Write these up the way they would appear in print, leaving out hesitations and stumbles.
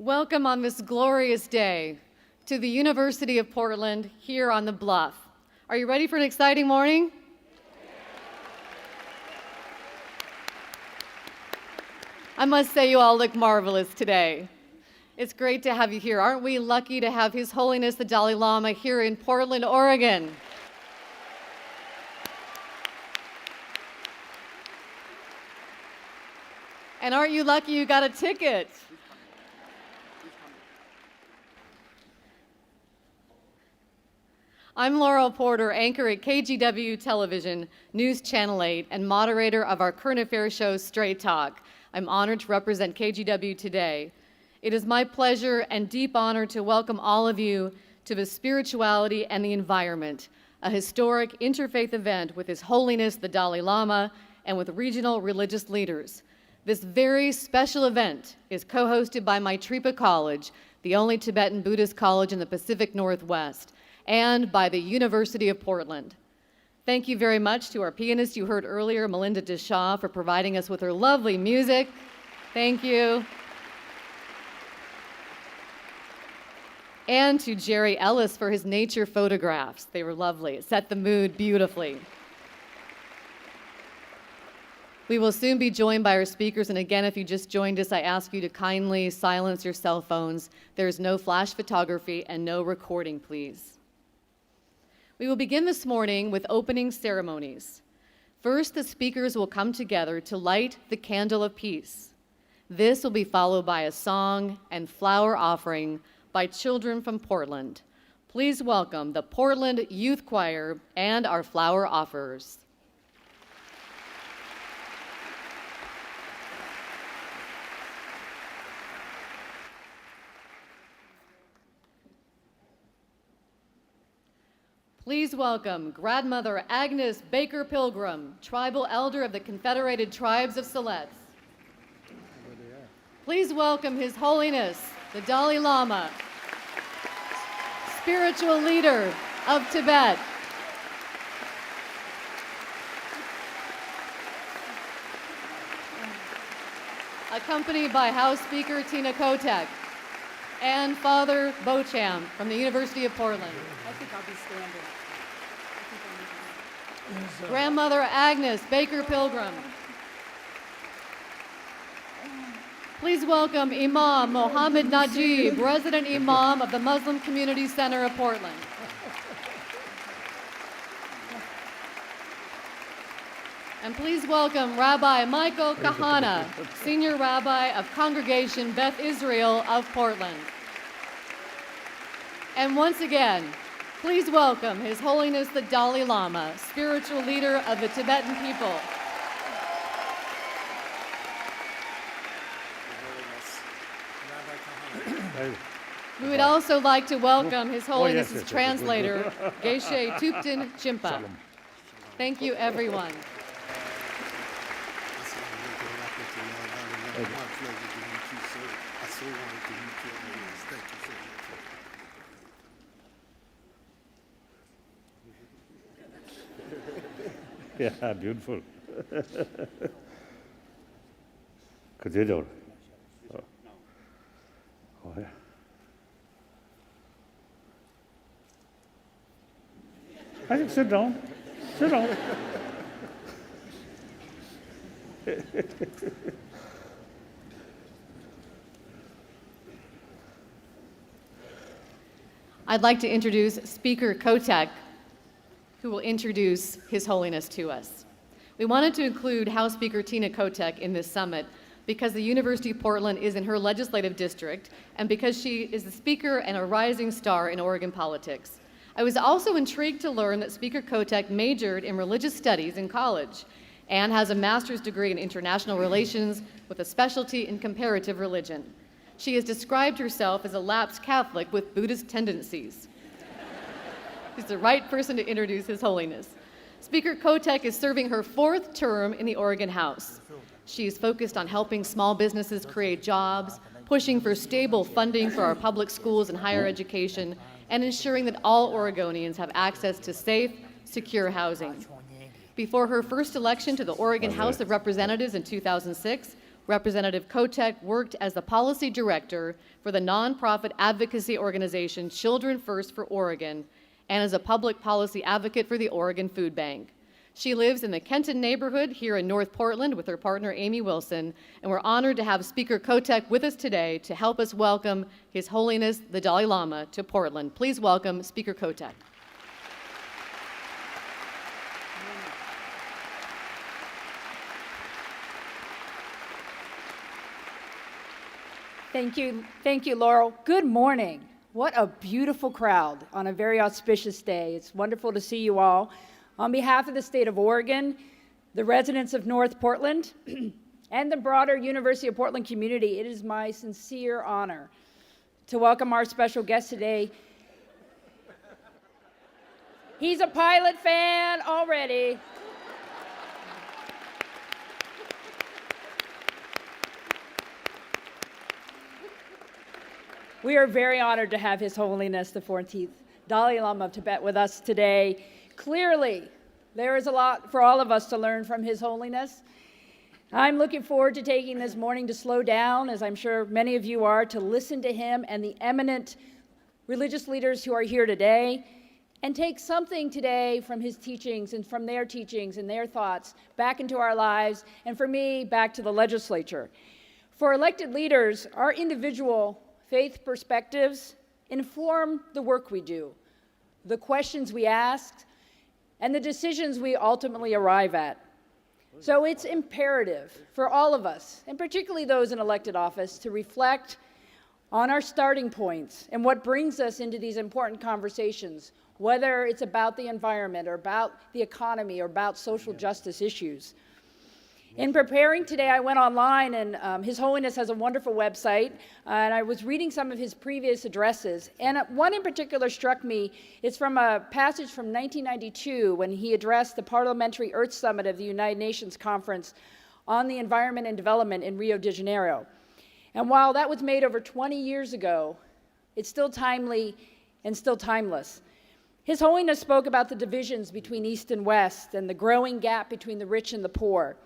Welcome on this glorious day to the University of Portland here on the Bluff. Are you ready for an exciting morning? I must say you all look marvelous today. It's great to have you here. Aren't we lucky to have His Holiness the Dalai Lama here in Portland, Oregon? And aren't you lucky you got a ticket? I'm Laurel Porter, anchor at KGW Television, News Channel 8, and moderator of our current affairs show, Straight Talk. I'm honored to represent KGW today. It is my pleasure and deep honor to welcome all of you to the Spirituality and the Environment, a historic interfaith event with His Holiness the Dalai Lama and with regional religious leaders. This very special event is co-hosted by Maitripa College, the only Tibetan Buddhist college in the Pacific Northwest, and by the University of Portland. Thank you very much to our pianist you heard earlier, Melinda Deshaw, for providing us with her lovely music. Thank you. And to Jerry Ellis for his nature photographs. They were lovely. It set the mood beautifully. We will soon be joined by our speakers, and again, if you just joined us, I ask you to kindly silence your cell phones. There is no flash photography and no recording, please. We will begin this morning with opening ceremonies. First, the speakers will come together to light the candle of peace. This will be followed by a song and flower offering by children from Portland. Please welcome the Portland Youth Choir and our flower offerers. Please welcome Grandmother Agnes Baker Pilgrim, Tribal Elder of the Confederated Tribes of Siletz. Please welcome His Holiness, the Dalai Lama, Spiritual Leader of Tibet. Accompanied by House Speaker Tina Kotek and Father Beauchamp from the University of Portland. I think I'll be standing. Grandmother Agnes Baker Pilgrim. Please welcome Imam Najib, Resident Imam of the Muslim Community Center of Portland. And please welcome Rabbi Michael Cahana, Senior Rabbi of Congregation Beth Israel of Portland. And once again, please welcome His Holiness the Dalai Lama, Spiritual Leader of the Tibetan people. We would also like to welcome His Holiness's translator, Geshe Tupten Chimpa. Thank you, everyone. Yeah, beautiful. 그대로. Oh, yeah. I think sit down. Sit down. I'd like to introduce Speaker Kotek, who will introduce His Holiness to us. We wanted to include House Speaker Tina Kotek in this summit because the University of Portland is in her legislative district and because she is the speaker and a rising star in Oregon politics. I was also intrigued to learn that Speaker Kotek majored in religious studies in college and has a master's degree in international relations with a specialty in comparative religion. She has described herself as a lapsed Catholic with Buddhist tendencies. She's the right person to introduce His Holiness. Speaker Kotek is serving her 4th term in the Oregon House. She is focused on helping small businesses create jobs, pushing for stable funding for our public schools and higher education, and ensuring that all Oregonians have access to safe, secure housing. Before her first election to the Oregon House of Representatives in 2006, Representative Kotek worked as the policy director for the nonprofit advocacy organization Children First for Oregon and as a public policy advocate for the Oregon Food Bank. She lives in the Kenton neighborhood here in North Portland with her partner Amy Wilson, and we're honored to have Speaker Kotek with us today to help us welcome His Holiness the Dalai Lama to Portland. Please welcome Speaker Kotek. Thank you, Laurel. Good morning. What a beautiful crowd on a very auspicious day. It's wonderful to see you all. On behalf of the state of Oregon, the residents of North Portland, and the broader University of Portland community, it is my sincere honor to welcome our special guest today. He's a pilot fan already. We are very honored to have His Holiness the 14th Dalai Lama of Tibet with us today. Clearly, there is a lot for all of us to learn from His Holiness. I'm looking forward to taking this morning to slow down, as I'm sure many of you are, to listen to him and the eminent religious leaders who are here today, and take something today from his teachings and from their teachings and their thoughts back into our lives, and for me, back to the legislature. For elected leaders, our individual faith perspectives inform the work we do, the questions we ask, and the decisions we ultimately arrive at. So it's imperative for all of us, and particularly those in elected office, to reflect on our starting points and what brings us into these important conversations, whether it's about the environment or about the economy or about social justice issues. In preparing today, I went online, and His Holiness has a wonderful website, and I was reading some of his previous addresses, and one in particular struck me. It's from a passage from 1992 when he addressed the Parliamentary Earth Summit of the United Nations Conference on the Environment and Development in Rio de Janeiro. And while that was made over 20 years ago, it's still timely and still timeless. His Holiness spoke about the divisions between East and West and the growing gap between the rich and the poor.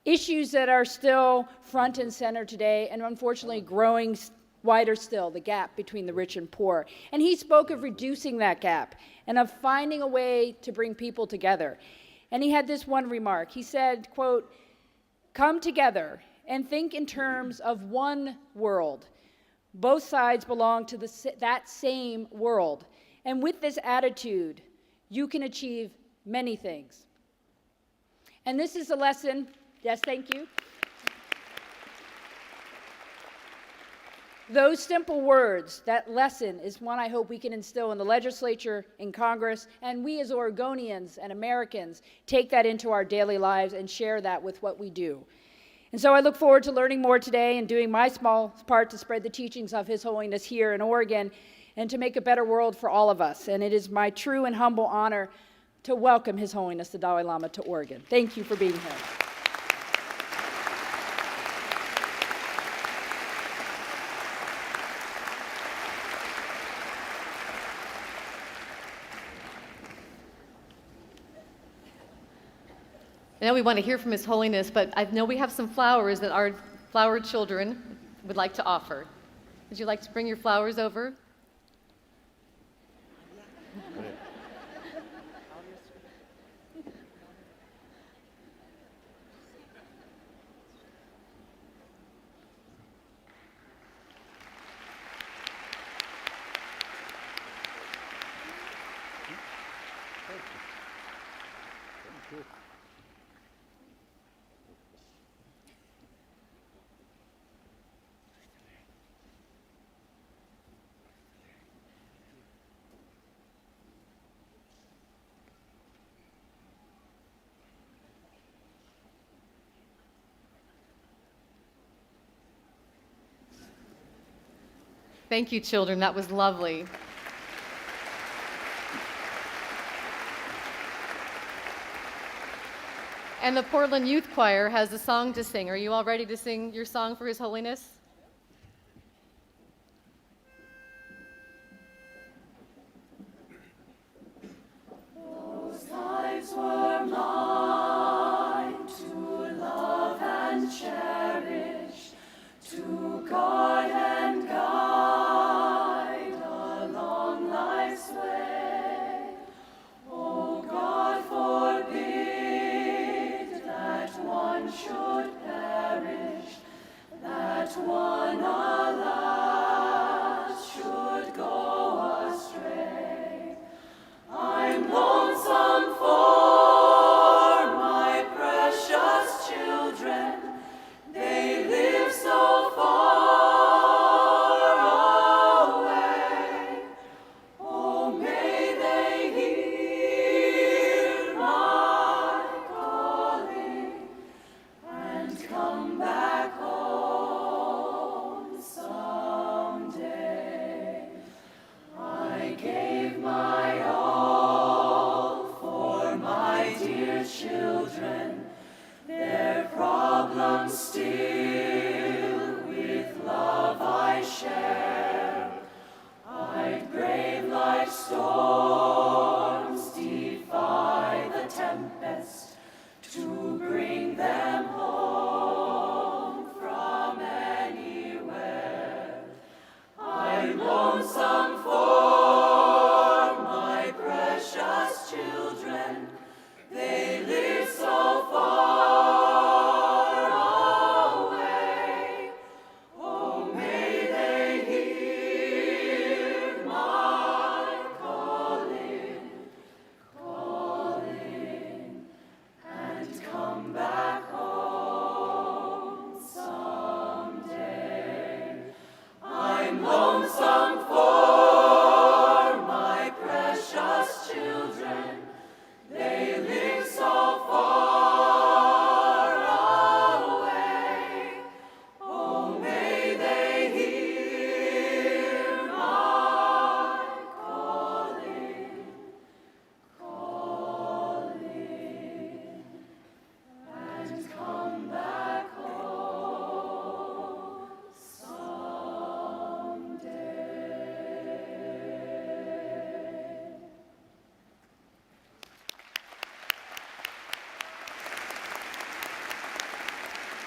Issues that are still front and center today, and unfortunately growing wider still, the gap between the rich and poor. And he spoke of reducing that gap and of finding a way to bring people together. And he had this one remark. He said, quote, "Come together and think in terms of one world. Both sides belong to that same world. And with this attitude, you can achieve many things." And this is a lesson. Yes, thank you. Those simple words, that lesson, is one I hope we can instill in the legislature, in Congress, and we as Oregonians and Americans take that into our daily lives and share that with what we do. And so I look forward to learning more today and doing my small part to spread the teachings of His Holiness here in Oregon and to make a better world for all of us. And it is my true and humble honor to welcome His Holiness the Dalai Lama to Oregon. Thank you for being here. Now we want to hear from His Holiness, but I know we have some flowers that our flower children would like to offer. Would you like to bring your flowers over? Thank you, children. That was lovely. And the Portland Youth Choir has a song to sing. Are you all ready to sing your song for His Holiness? Those lives were mine to love and cherish.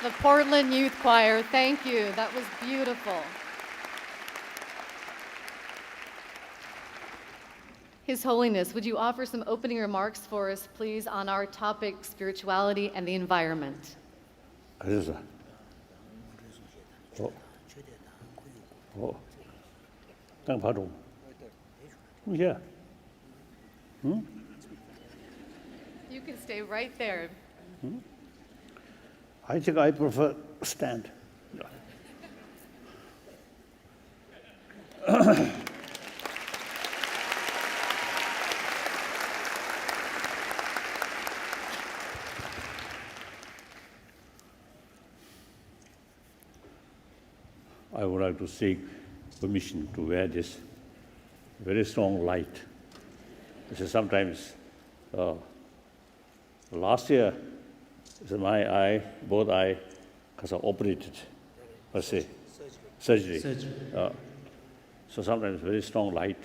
the Portland Youth Choir. Thank you. That was beautiful. His Holiness, would you offer some opening remarks for us, please, on our topic, spirituality and the environment? 그래서 땅 바로 yeah. You can stay right there. I think I prefer stand. I would like to seek permission to wear this very strong light. So sometimes, last year, my eye, both eye, because I operated, per se, surgery. So sometimes very strong light,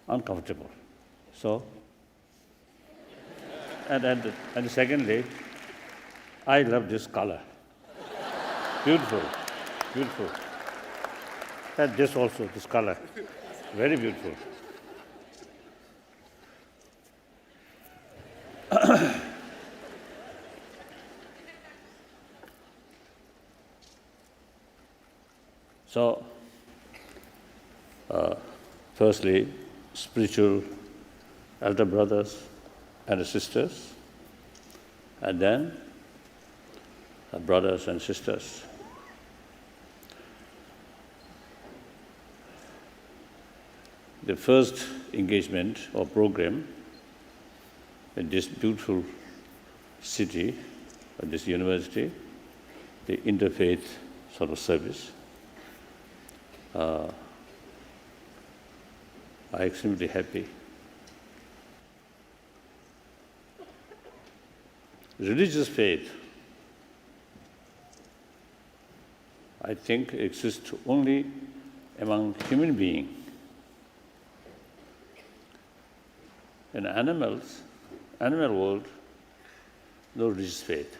uncomfortable. So, and secondly, I love this color. Beautiful, beautiful. And this also, this color, very beautiful. So, firstly, spiritual elder brothers and sisters, and then brothers and sisters. The first engagement or program in this beautiful city, this university, the Interfaith sort of service, I'm extremely happy. Religious faith, I think, exists only among human beings. In animal world, no religious faith.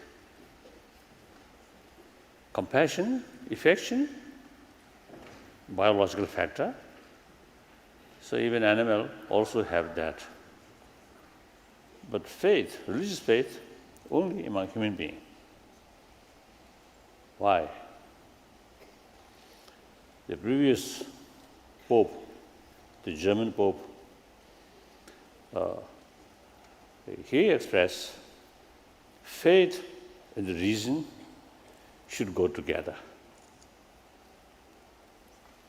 Compassion, affection, biological factor. So even animal also have that. But faith, religious faith, only among human beings. Why? The previous Pope, the German Pope, he expressed faith and the reason should go together.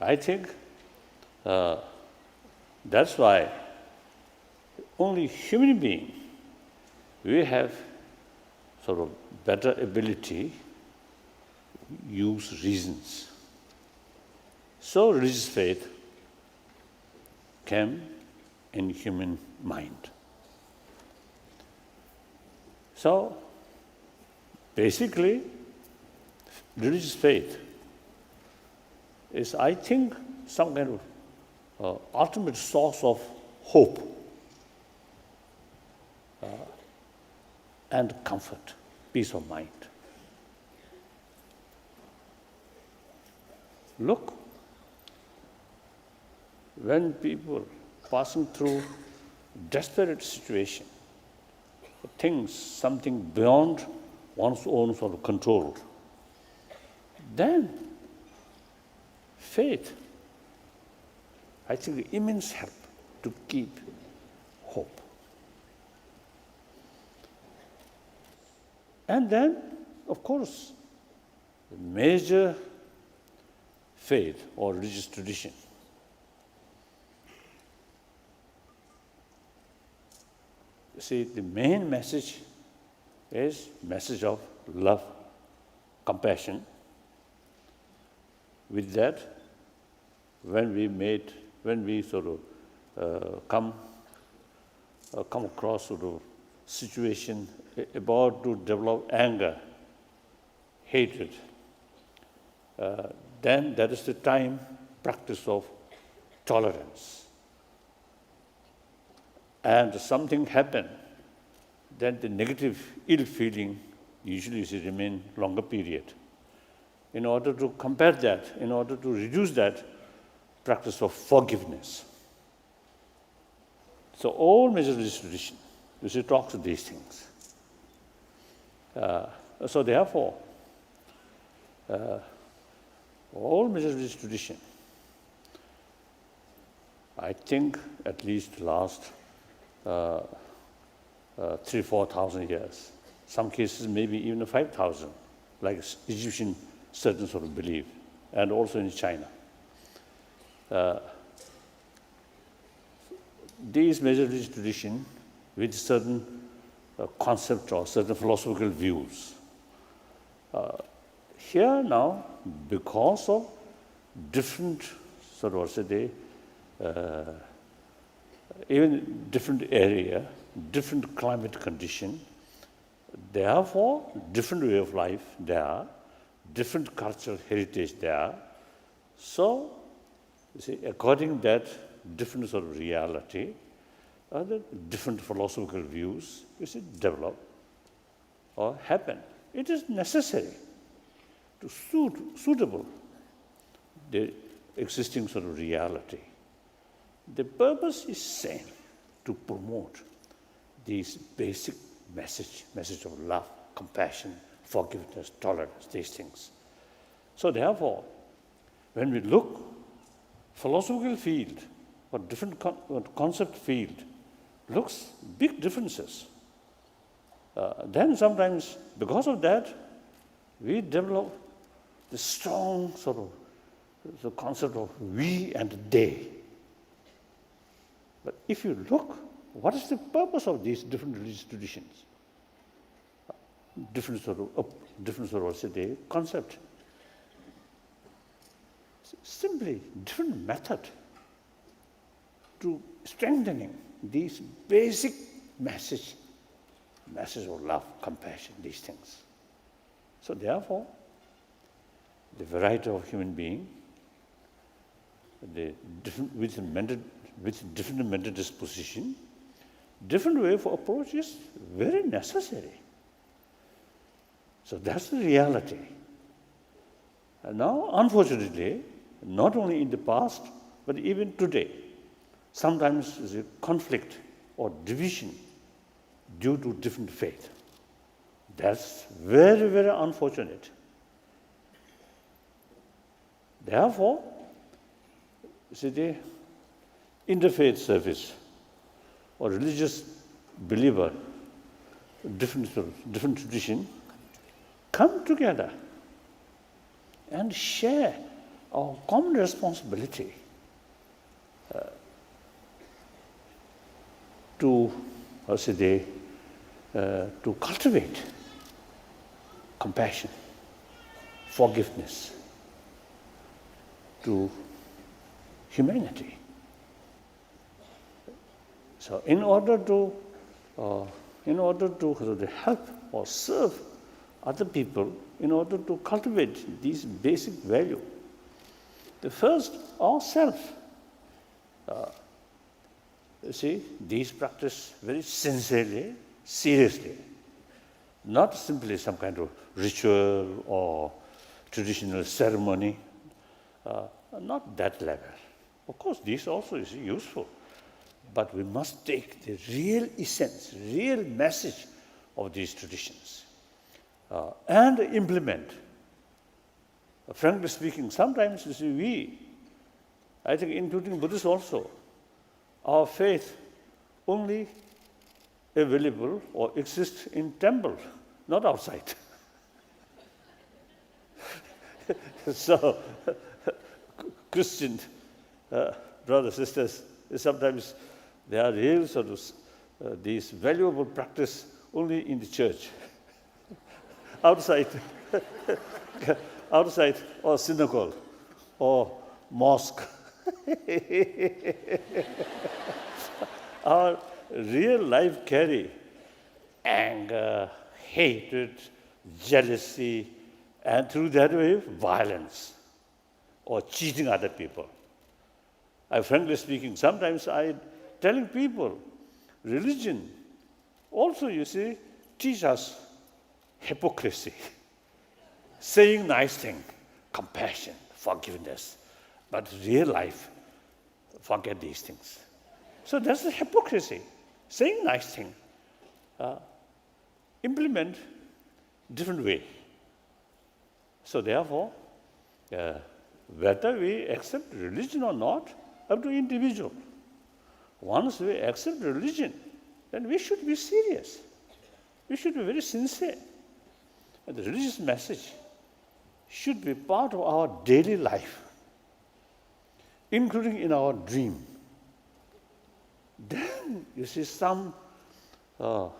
I think that's why only human being we have sort of better ability use reasons. So religious faith came in human mind. So basically, religious faith is, I think, some kind of ultimate source of hope and comfort, peace of mind. Look, when people passing through desperate situation, things, something beyond one's own sort of control, then faith, I think, immense help to keep hope. And then, of course, the major faith or religious tradition, see, the main message is message of love, compassion. With that, when we sort of come across sort of situation about to develop anger, hatred, then that is the time practice of tolerance. And something happened, then the negative ill feeling usually you see remain longer period. In order to compare that, in order to reduce that, practice of forgiveness. So all major religious tradition, you see, talks of these things. So therefore, all major religious tradition, I think at least last 3,000-4,000 years. Some cases maybe even 5,000, like Egyptian certain sort of belief, and also in China. These major religious tradition with certain concept or certain philosophical views. Here now, because of different sort of even different area, different climate condition, therefore different way of life there, different cultural heritage there. So, you see, according to that different sort of reality, other different philosophical views, you see, develop or happen. It is necessary to suitable the existing sort of reality. The purpose is same, to promote these basic message of love, compassion, forgiveness, tolerance, these things. So therefore, when we look philosophical field or different concept field, looks big differences. Then sometimes, because of that, we develop the strong sort of the concept of we and they. But if you look, what is the purpose of these different religious traditions? Different sort of concept. Simply different method to strengthening these basic message of love, compassion, these things. So therefore, the variety of human being, with different mental disposition, different way of approach is very necessary. So that's the reality. And now, unfortunately, not only in the past, but even today, sometimes there's a conflict or division due to different faith. That's very, very unfortunate. Therefore, see, the interfaith service or religious believer, different tradition, come together and share our common responsibility to cultivate compassion, forgiveness to humanity. So in order to help or serve other people, in order to cultivate these basic values, the first ourselves, these practice very sincerely, seriously, not simply some kind of ritual or traditional ceremony, not that level. Of course, this also is useful, but we must take the real essence, real message of these traditions and implement. Frankly speaking, sometimes I think including Buddhists also, our faith only available or exists in temple, not outside. So, Christian brothers, sisters, sometimes they are real sort of these valuable practice only in the church. Outside or synagogue or mosque. Our real life carry anger, hatred, jealousy, and through that way, violence or cheating other people. Frankly speaking, sometimes I telling people, religion also, teach us hypocrisy. Saying nice thing, compassion, forgiveness, but real life, forget these things. So that's the hypocrisy. Saying nice thing, implement different way. So therefore, whether we accept religion or not, up to individual. Once we accept religion, then we should be serious. We should be very sincere. And the religious message should be part of our daily life, including in our dream. Then you see some sort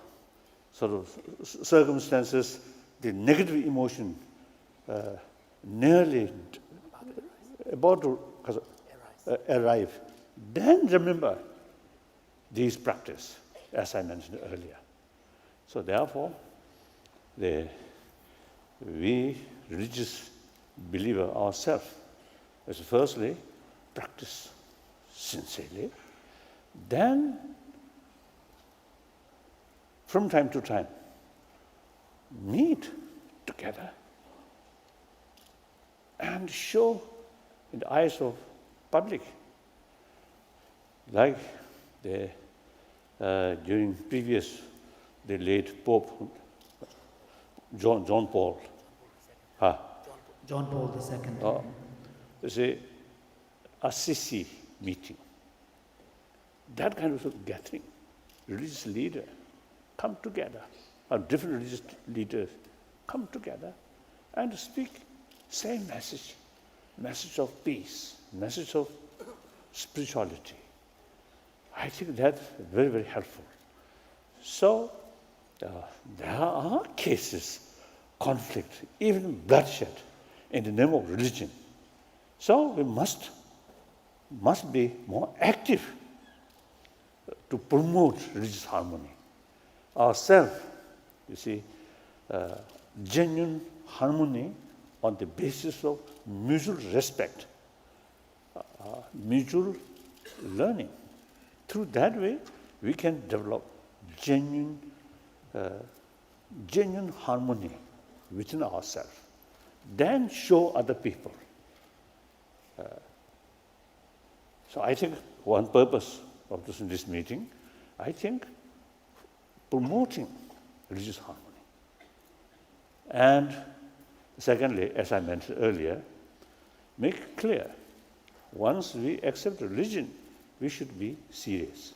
of circumstances, the negative emotion nearly about to arrive. Then remember these practice, as I mentioned earlier. So therefore, we religious believer ourselves, is firstly practice sincerely, then from time to time meet together and show in the eyes of public, like during previous, the late Pope John Paul. John Paul II. There's a Assisi meeting. That kind of gathering, religious leader come together, or different religious leaders come together and speak same message, message of peace, message of spirituality. I think that's very, very helpful. So there are cases, conflict, even bloodshed in the name of religion. So we must be more active to promote religious harmony. Ourselves, you see, genuine harmony on the basis of mutual respect, mutual learning. Through that way, we can develop genuine harmony within ourselves. Then show other people. So I think one purpose of this meeting, I think promoting religious harmony. And secondly, as I mentioned earlier, make clear, once we accept religion, we should be serious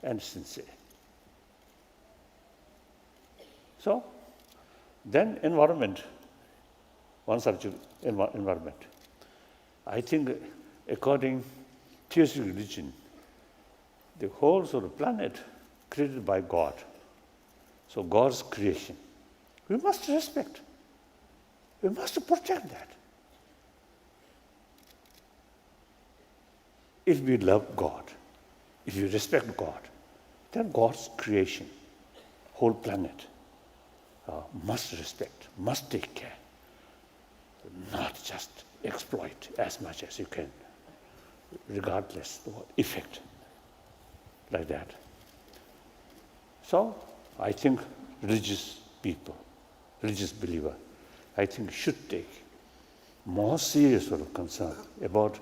and sincere. So, then environment, one subject, environment. I think according to theistic religion, the whole sort of planet created by God, so God's creation, we must respect. We must protect that. If we love God, if we respect God, then God's creation, whole planet, must respect, must take care, not just exploit as much as you can, regardless of effect, like that. So, I think religious people, religious believer, I think should take more serious sort of concern about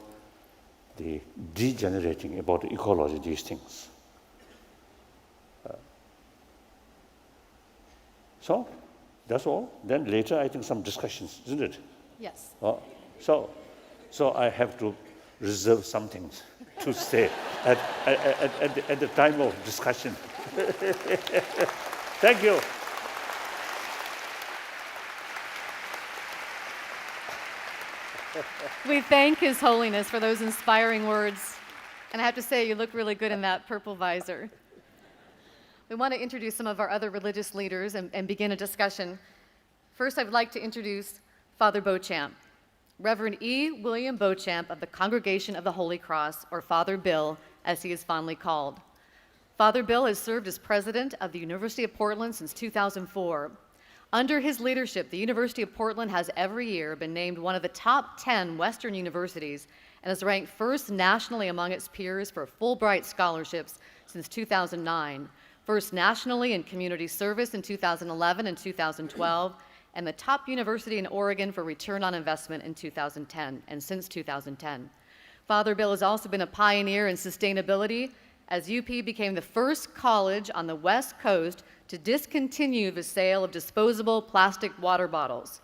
the degenerating, about ecology, these things. So, that's all. Then later, I think some discussions, isn't it? Yes. So I have to reserve some things to say at the time of discussion. Thank you. We thank His Holiness for those inspiring words. And I have to say, you look really good in that purple visor. We want to introduce some of our other religious leaders and begin a discussion. First, I would like to introduce Father Beauchamp, Reverend E. William Beauchamp of the Congregation of the Holy Cross, or Father Bill, as he is fondly called. Father Bill has served as president of the University of Portland since 2004. Under his leadership, the University of Portland has every year been named one of the top 10 Western universities and is ranked first nationally among its peers for Fulbright scholarships since 2009. first nationally in community service in 2011 and 2012, and the top university in Oregon for return on investment in 2010, and since 2010. Father Bill has also been a pioneer in sustainability, as UP became the first college on the West Coast to discontinue the sale of disposable plastic water bottles.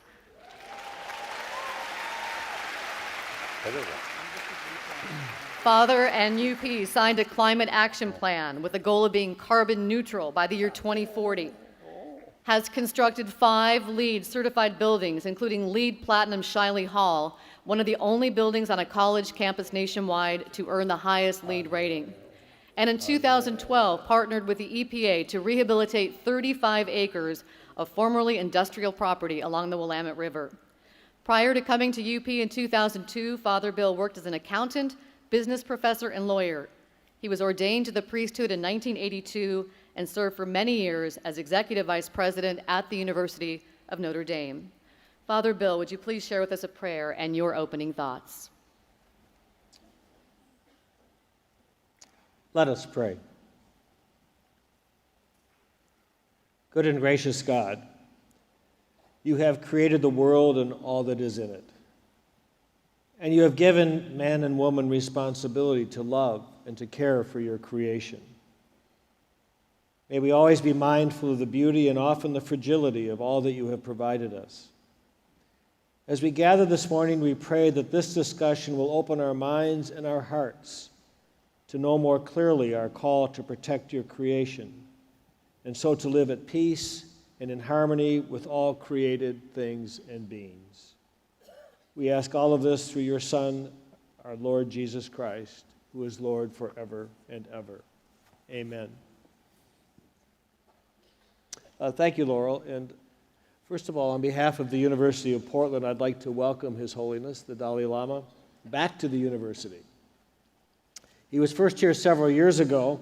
Father and UP signed a climate action plan with the goal of being carbon neutral by the year 2040. Has constructed 5 LEED certified buildings, including LEED Platinum Shiley Hall, one of the only buildings on a college campus nationwide to earn the highest LEED rating. And in 2012, partnered with the EPA to rehabilitate 35 acres of formerly industrial property along the Willamette River. Prior to coming to UP in 2002, Father Bill worked as an accountant, business professor, and lawyer. He was ordained to the priesthood in 1982 and served for many years as executive vice president at the University of Notre Dame. Father Bill, would you please share with us a prayer and your opening thoughts? Let us pray. Good and gracious God, you have created the world and all that is in it. And you have given man and woman responsibility to love and to care for your creation. May we always be mindful of the beauty and often the fragility of all that you have provided us. As we gather this morning, we pray that this discussion will open our minds and our hearts to know more clearly our call to protect your creation, and so to live at peace and in harmony with all created things and beings. We ask all of this through your Son, our Lord Jesus Christ, who is Lord forever and ever. Amen. Thank you, Laurel. And first of all, on behalf of the University of Portland, I'd like to welcome His Holiness, the Dalai Lama, back to the university. He was first here several years ago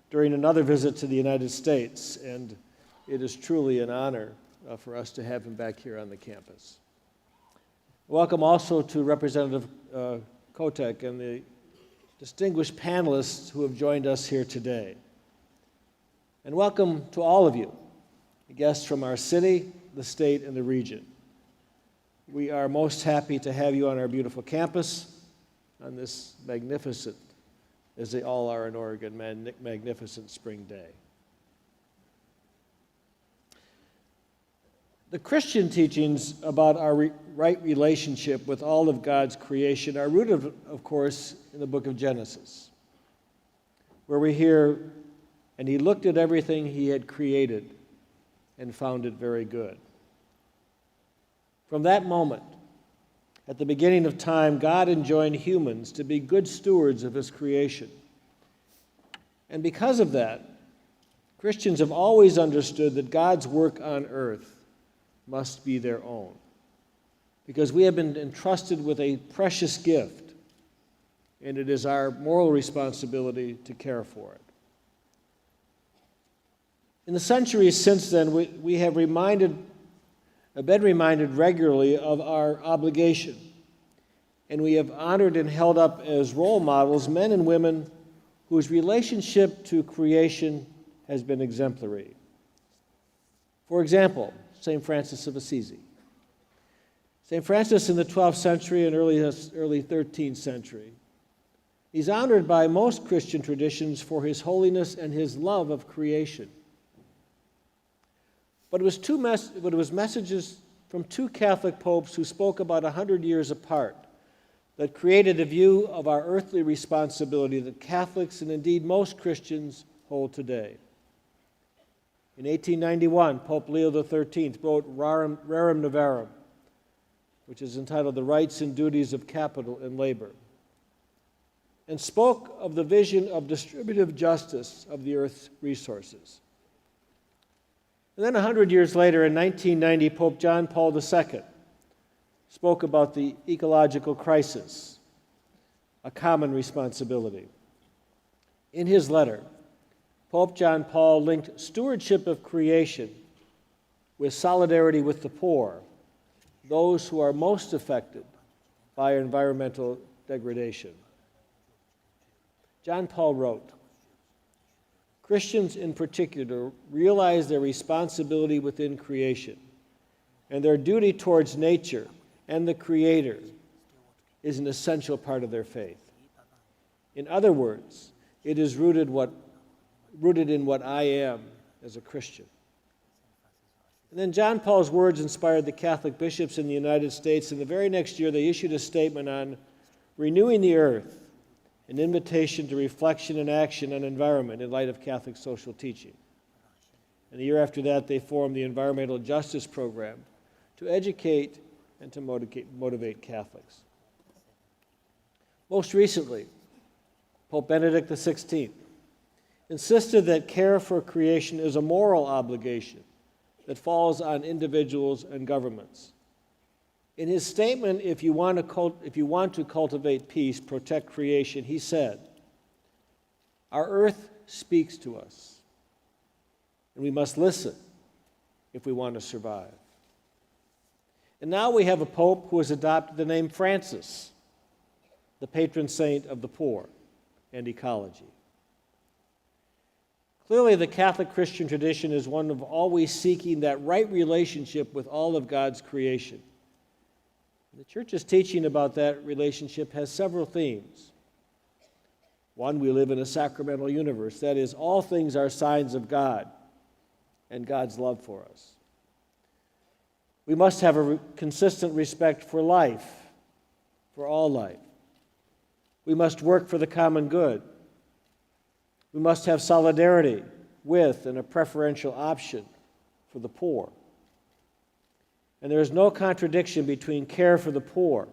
during another visit to the United States, and it is truly an honor for us to have him back here on the campus. Welcome also to Representative Kotek and the distinguished panelists who have joined us here today. And welcome to all of you, guests from our city, the state, and the region. We are most happy to have you on our beautiful campus on this magnificent, as they all are in Oregon, magnificent spring day. The Christian teachings about our right relationship with all of God's creation are rooted, of course, in the book of Genesis, where we hear, "And he looked at everything he had created and found it very good." From that moment, at the beginning of time, God enjoined humans to be good stewards of his creation. And because of that, Christians have always understood that God's work on earth must be their own, because we have been entrusted with a precious gift, and it is our moral responsibility to care for it. In the centuries since then, we have been reminded regularly of our obligation, and we have honored and held up as role models men and women whose relationship to creation has been exemplary. For example, St. Francis of Assisi. St. Francis in the 12th century and early 13th century. He's honored by most Christian traditions for his holiness and his love of creation. But it was messages from 2 Catholic popes who spoke about 100 years apart that created a view of our earthly responsibility that Catholics and indeed most Christians hold today. In 1891, Pope Leo XIII wrote Rerum Novarum, which is entitled The Rights and Duties of Capital and Labor, and spoke of the vision of distributive justice of the earth's resources. And then 100 years later, in 1990, Pope John Paul II spoke about the ecological crisis, a common responsibility. In his letter, Pope John Paul linked stewardship of creation with solidarity with the poor, those who are most affected by environmental degradation. John Paul wrote, Christians in particular realize their responsibility within creation, and their duty towards nature and the Creator is an essential part of their faith. In other words, it is rooted in what I am as a Christian. And then John Paul's words inspired the Catholic bishops in the United States, and the very next year they issued a statement on renewing the earth, an invitation to reflection and action on environment in light of Catholic social teaching. And the year after that, they formed the Environmental Justice Program to educate and to motivate Catholics. Most recently, Pope Benedict XVI insisted that care for creation is a moral obligation that falls on individuals and governments. In his statement, if you want to cultivate peace, protect creation, he said, "Our earth speaks to us, and we must listen if we want to survive." And now we have a pope who has adopted the name Francis, the patron saint of the poor and ecology. Clearly, the Catholic Christian tradition is one of always seeking that right relationship with all of God's creation. The Church's teaching about that relationship has several themes. One, we live in a sacramental universe. That is, all things are signs of God and God's love for us. We must have a consistent respect for life, for all life. We must work for the common good. We must have solidarity with and a preferential option for the poor. And there is no contradiction between care for the poor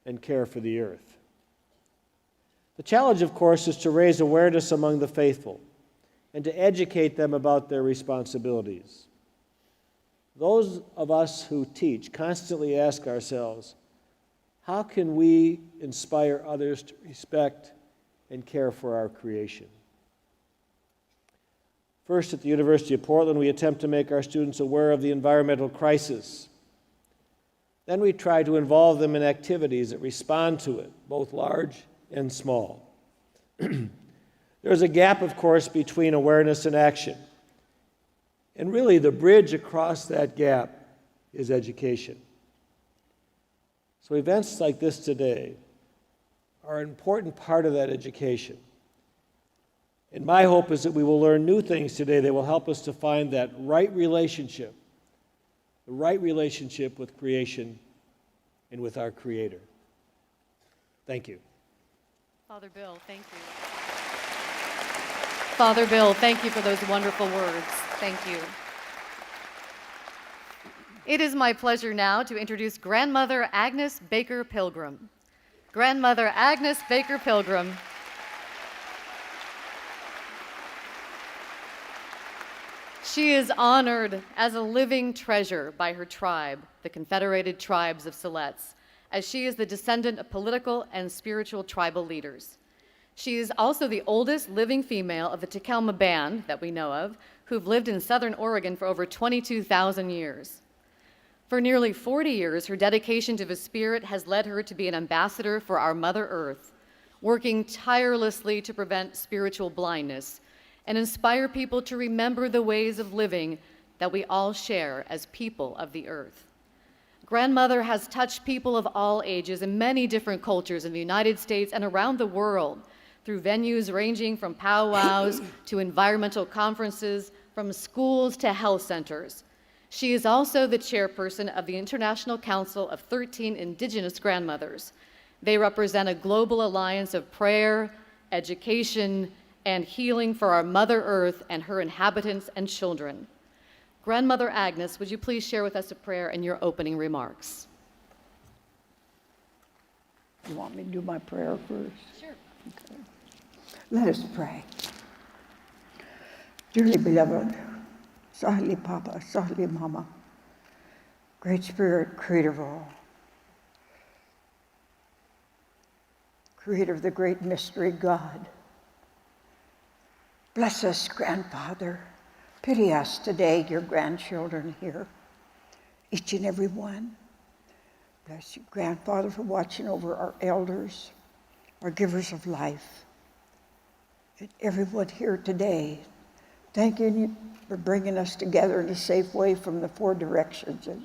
and care for the earth. The challenge, of course, is to raise awareness among the faithful and to educate them about their responsibilities. Those of us who teach constantly ask ourselves, how can we inspire others to respect and care for our creation? First, at the University of Portland, we attempt to make our students aware of the environmental crisis. Then we try to involve them in activities that respond to it, both large and small. There is a gap, of course, between awareness and action. And really, the bridge across that gap is education. So events like this today are an important part of that education. And my hope is that we will learn new things today that will help us to find that right relationship, the right relationship with creation and with our Creator. Thank you. Father Bill, thank you. Father Bill, thank you for those wonderful words. Thank you. It is my pleasure now to introduce Grandmother Agnes Baker Pilgrim. Grandmother Agnes Baker Pilgrim. She is honored as a living treasure by her tribe, the Confederated Tribes of Siletz, as she is the descendant of political and spiritual tribal leaders. She is also the oldest living female of the Takelma band that we know of, who've lived in Southern Oregon for over 22,000 years. For nearly 40 years, her dedication to the spirit has led her to be an ambassador for our Mother Earth, working tirelessly to prevent spiritual blindness and inspire people to remember the ways of living that we all share as people of the earth. Grandmother has touched people of all ages in many different cultures in the United States and around the world through venues ranging from powwows to environmental conferences, from schools to health centers. She is also the chairperson of the International Council of 13 Indigenous Grandmothers. They represent a global alliance of prayer, education, and healing for our Mother Earth and her inhabitants and children. Grandmother Agnes, would you please share with us a prayer and your opening remarks? You want me to do my prayer first? Sure. Okay. Let us pray. Dearly beloved, Sahli Papa, Sahli Mama, Great Spirit, Creator of all, Creator of the great mystery, God, bless us, Grandfather. Pity us today, your grandchildren here, each and every one. Bless you, Grandfather, for watching over our elders, our givers of life, and everyone here today Thank you for bringing us together in a safe way from the 4 directions that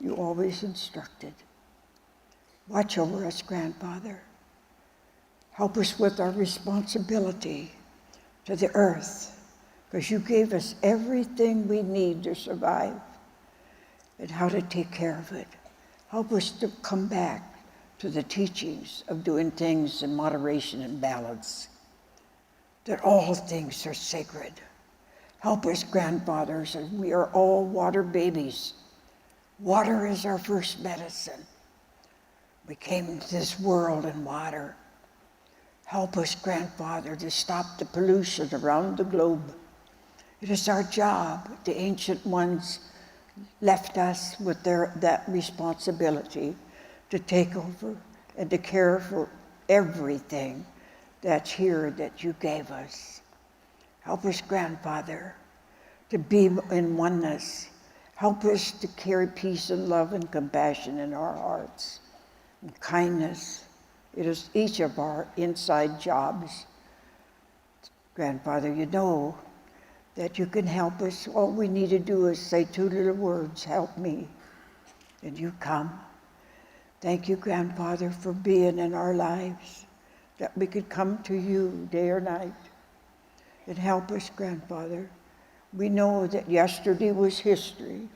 you always instructed. Watch over us, Grandfather. Help us with our responsibility to the earth, because you gave us everything we need to survive and how to take care of it. Help us to come back to the teachings of doing things in moderation and balance, that all things are sacred. Help us, grandfathers, as we are all water babies. Water is our first medicine. We came into this world in water. Help us, grandfather, to stop the pollution around the globe. It is our job. The ancient ones left us with that responsibility to take over and to care for everything that's here that you gave us. Help us, grandfather, to be in oneness. Help us to carry peace and love and compassion in our hearts, and kindness. It is each of our inside jobs. Grandfather, you know that you can help us. All we need to do is say 2 little words, help me, and you come. Thank you, Grandfather, for being in our lives, that we could come to you day or night. And help us, Grandfather. We know that yesterday was history,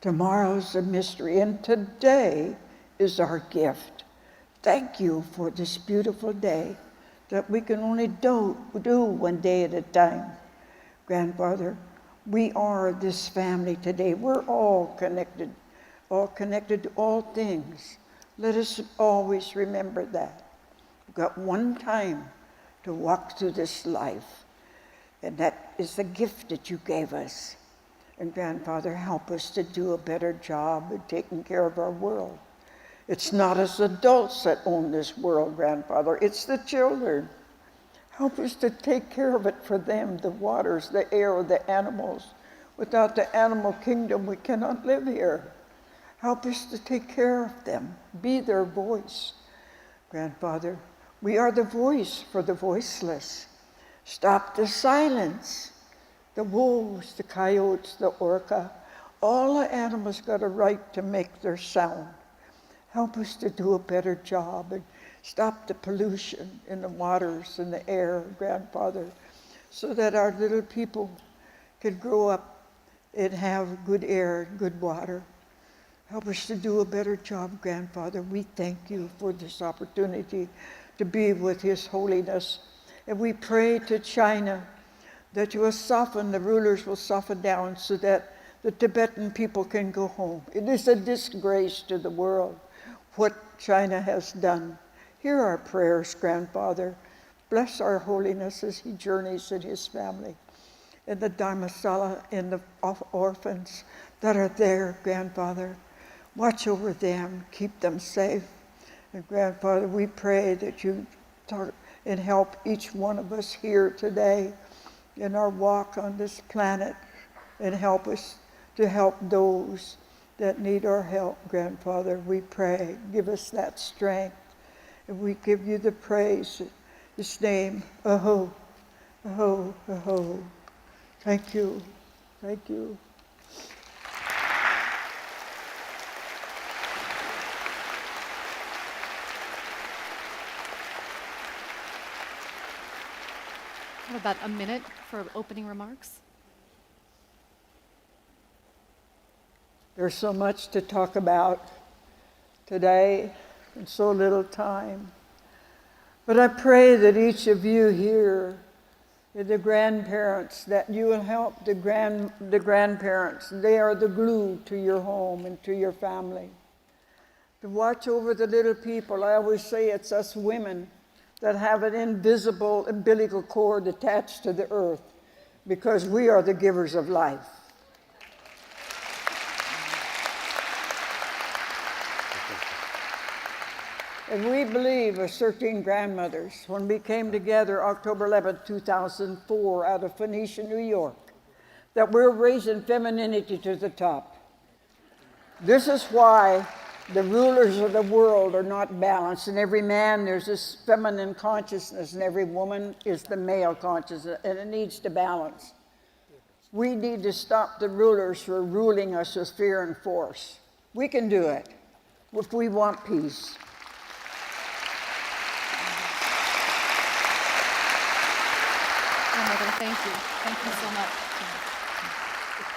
tomorrow's a mystery, and today is our gift. Thank you for this beautiful day that we can only do one day at a time. Grandfather, we are this family today. We're all connected to all things. Let us always remember that. We've got one time to walk through this life, and that is the gift that you gave us. And Grandfather, help us to do a better job of taking care of our world. It's not us adults that own this world, Grandfather. It's the children. Help us to take care of it for them, the waters, the air, the animals. Without the animal kingdom, we cannot live here. Help us to take care of them. Be their voice. Grandfather, we are the voice for the voiceless. Stop the silence. The wolves, the coyotes, the orca, all the animals got a right to make their sound. Help us to do a better job and stop the pollution in the waters and the air, Grandfather, so that our little people can grow up and have good air and good water. Help us to do a better job, Grandfather. We thank you for this opportunity to be with His Holiness. And we pray to China that you will soften, the rulers will soften down so that the Tibetan people can go home. It is a disgrace to the world what China has done. Hear our prayers, Grandfather. Bless our Holiness as he journeys in his family, and the Dharmasala and the orphans that are there, Grandfather. Watch over them, keep them safe. And Grandfather, we pray that you talk and help each one of us here today in our walk on this planet, and help us to help those that need our help, Grandfather. We pray, give us that strength, and we give you the praise in His name. Aho, aho, aho. Thank you, thank you. I have about a minute for opening remarks. There's so much to talk about today and so little time. But I pray that each of you here, the grandparents, that you will help the grandparents. They are the glue to your home and to your family. To watch over the little people. I always say it's us women that have an invisible umbilical cord attached to the earth, because we are the givers of life. And we believe, as 13 grandmothers, when we came together October 11, 2004, out of Phoenicia, New York, that we're raising femininity to the top. This is why the rulers of the world are not balanced. In every man, there's this feminine consciousness, and every woman is the male consciousness, and it needs to balance. We need to stop the rulers from ruling us with fear and force. We can do it if we want peace. Grandmother, thank you. Thank you so much.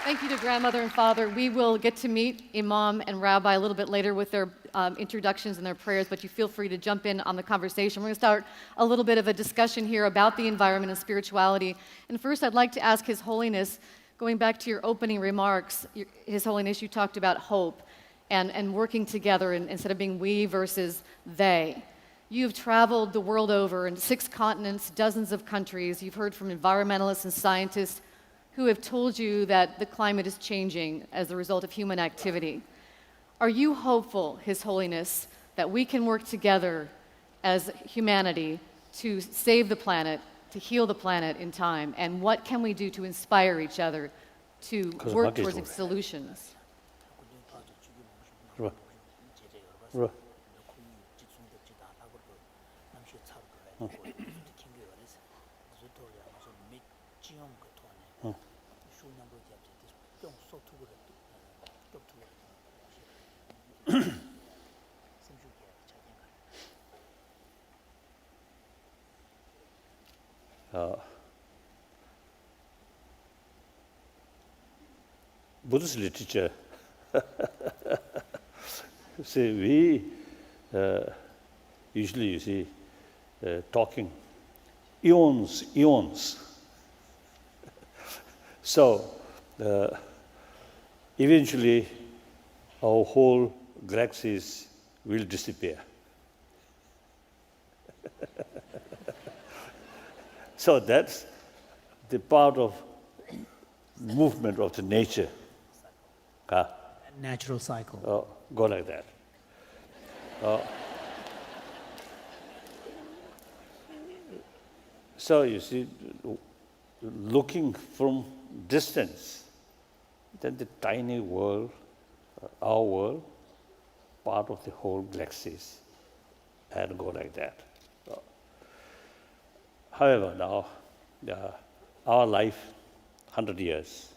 Thank you to Grandmother and Father. We will get to meet Imam and Rabbi a little bit later with their introductions and their prayers, but you feel free to jump in on the conversation. We're going to start a little bit of a discussion here about the environment and spirituality. And first, I'd like to ask His Holiness, going back to your opening remarks, His Holiness, you talked about hope and working together instead of being we versus they. You've traveled the world over in 6 continents, dozens of countries. You've heard from environmentalists and scientists who have told you that the climate is changing as a result of human activity. Are you hopeful, His Holiness, that we can work together as humanity to save the planet, to heal the planet in time? And what can we do to inspire each other to work towards its solutions? Buddhist literature, see, we usually, you see, talking eons. So, eventually, our whole galaxies will disappear. So that's the part of movement of the nature. Natural cycle. Go like that. So you see, looking from distance, then the tiny world, our world, part of the whole galaxies, and go like that. However, now, our life, 100 years,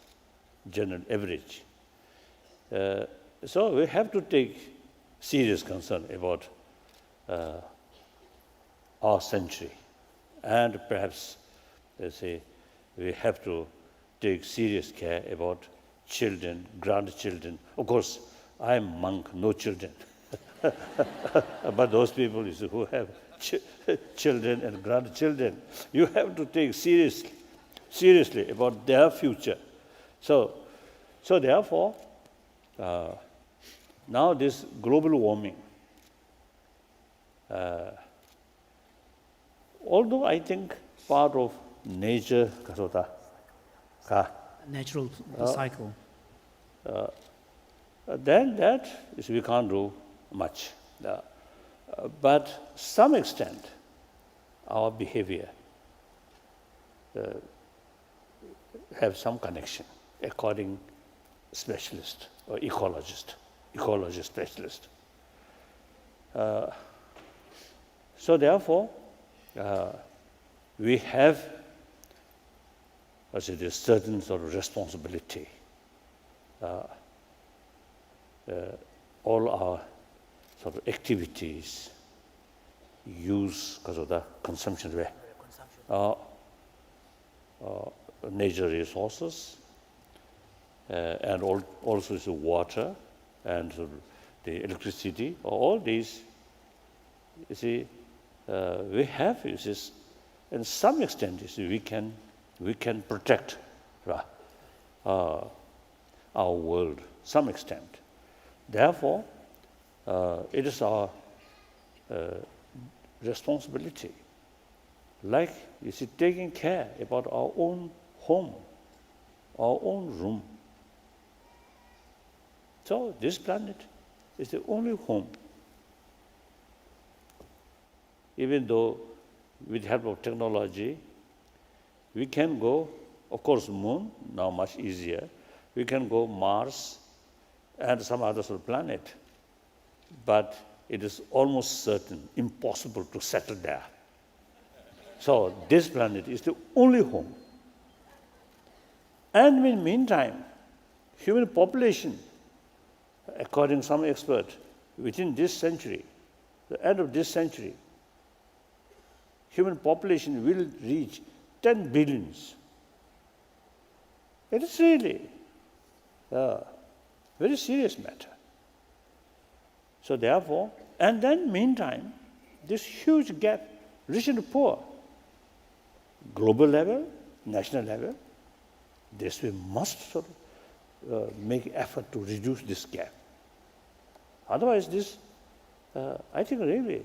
general average. So we have to take serious concern about our century. And perhaps, let's say, we have to take serious care about children, grandchildren. Of course, I'm monk, no children. But those people who have children and grandchildren, you have to take seriously about their future. So therefore, now this global warming, although I think part of nature, Natural cycle. then that is we can't do much. But some extent, our behavior have some connection, according specialist or ecology specialist. So therefore, we have this certain sort of responsibility. All our sort of activities use because of the consumption nature resources and also the water and the electricity. All these, you see, we have in some extent, you see, we can protect our world, some extent. Therefore, it is our responsibility, like, you see, taking care about our own home, our own room. So this planet is the only home. Even though with the help of technology, we can go, of course, moon, now much easier. We can go Mars and some other sort of planet. But it is almost certain, impossible to settle there. So this planet is the only home. And in the meantime, human population, according to some expert, within this century, the end of this century, human population will reach 10 billions. It is really a very serious matter. So therefore, and then meantime, this huge gap, rich and poor, global level, national level, this we must sort of make effort to reduce this gap. Otherwise, this, I think, really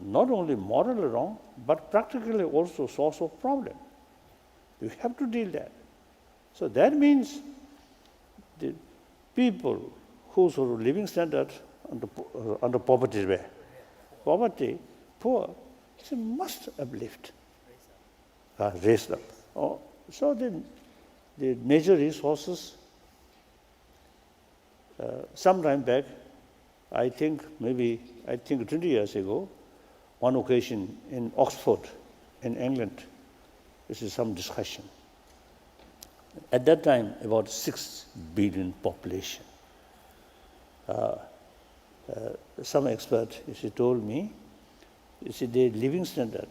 not only morally wrong, but practically also source of problem. You have to deal that. So that means the people whose sort of living standard under poverty, poor, it's a must uplift, raise up. So the major resources, some time back, I think 20 years ago, one occasion in Oxford, in England, this is some discussion. At that time, about 6 billion population. Some expert, told me, their living standard,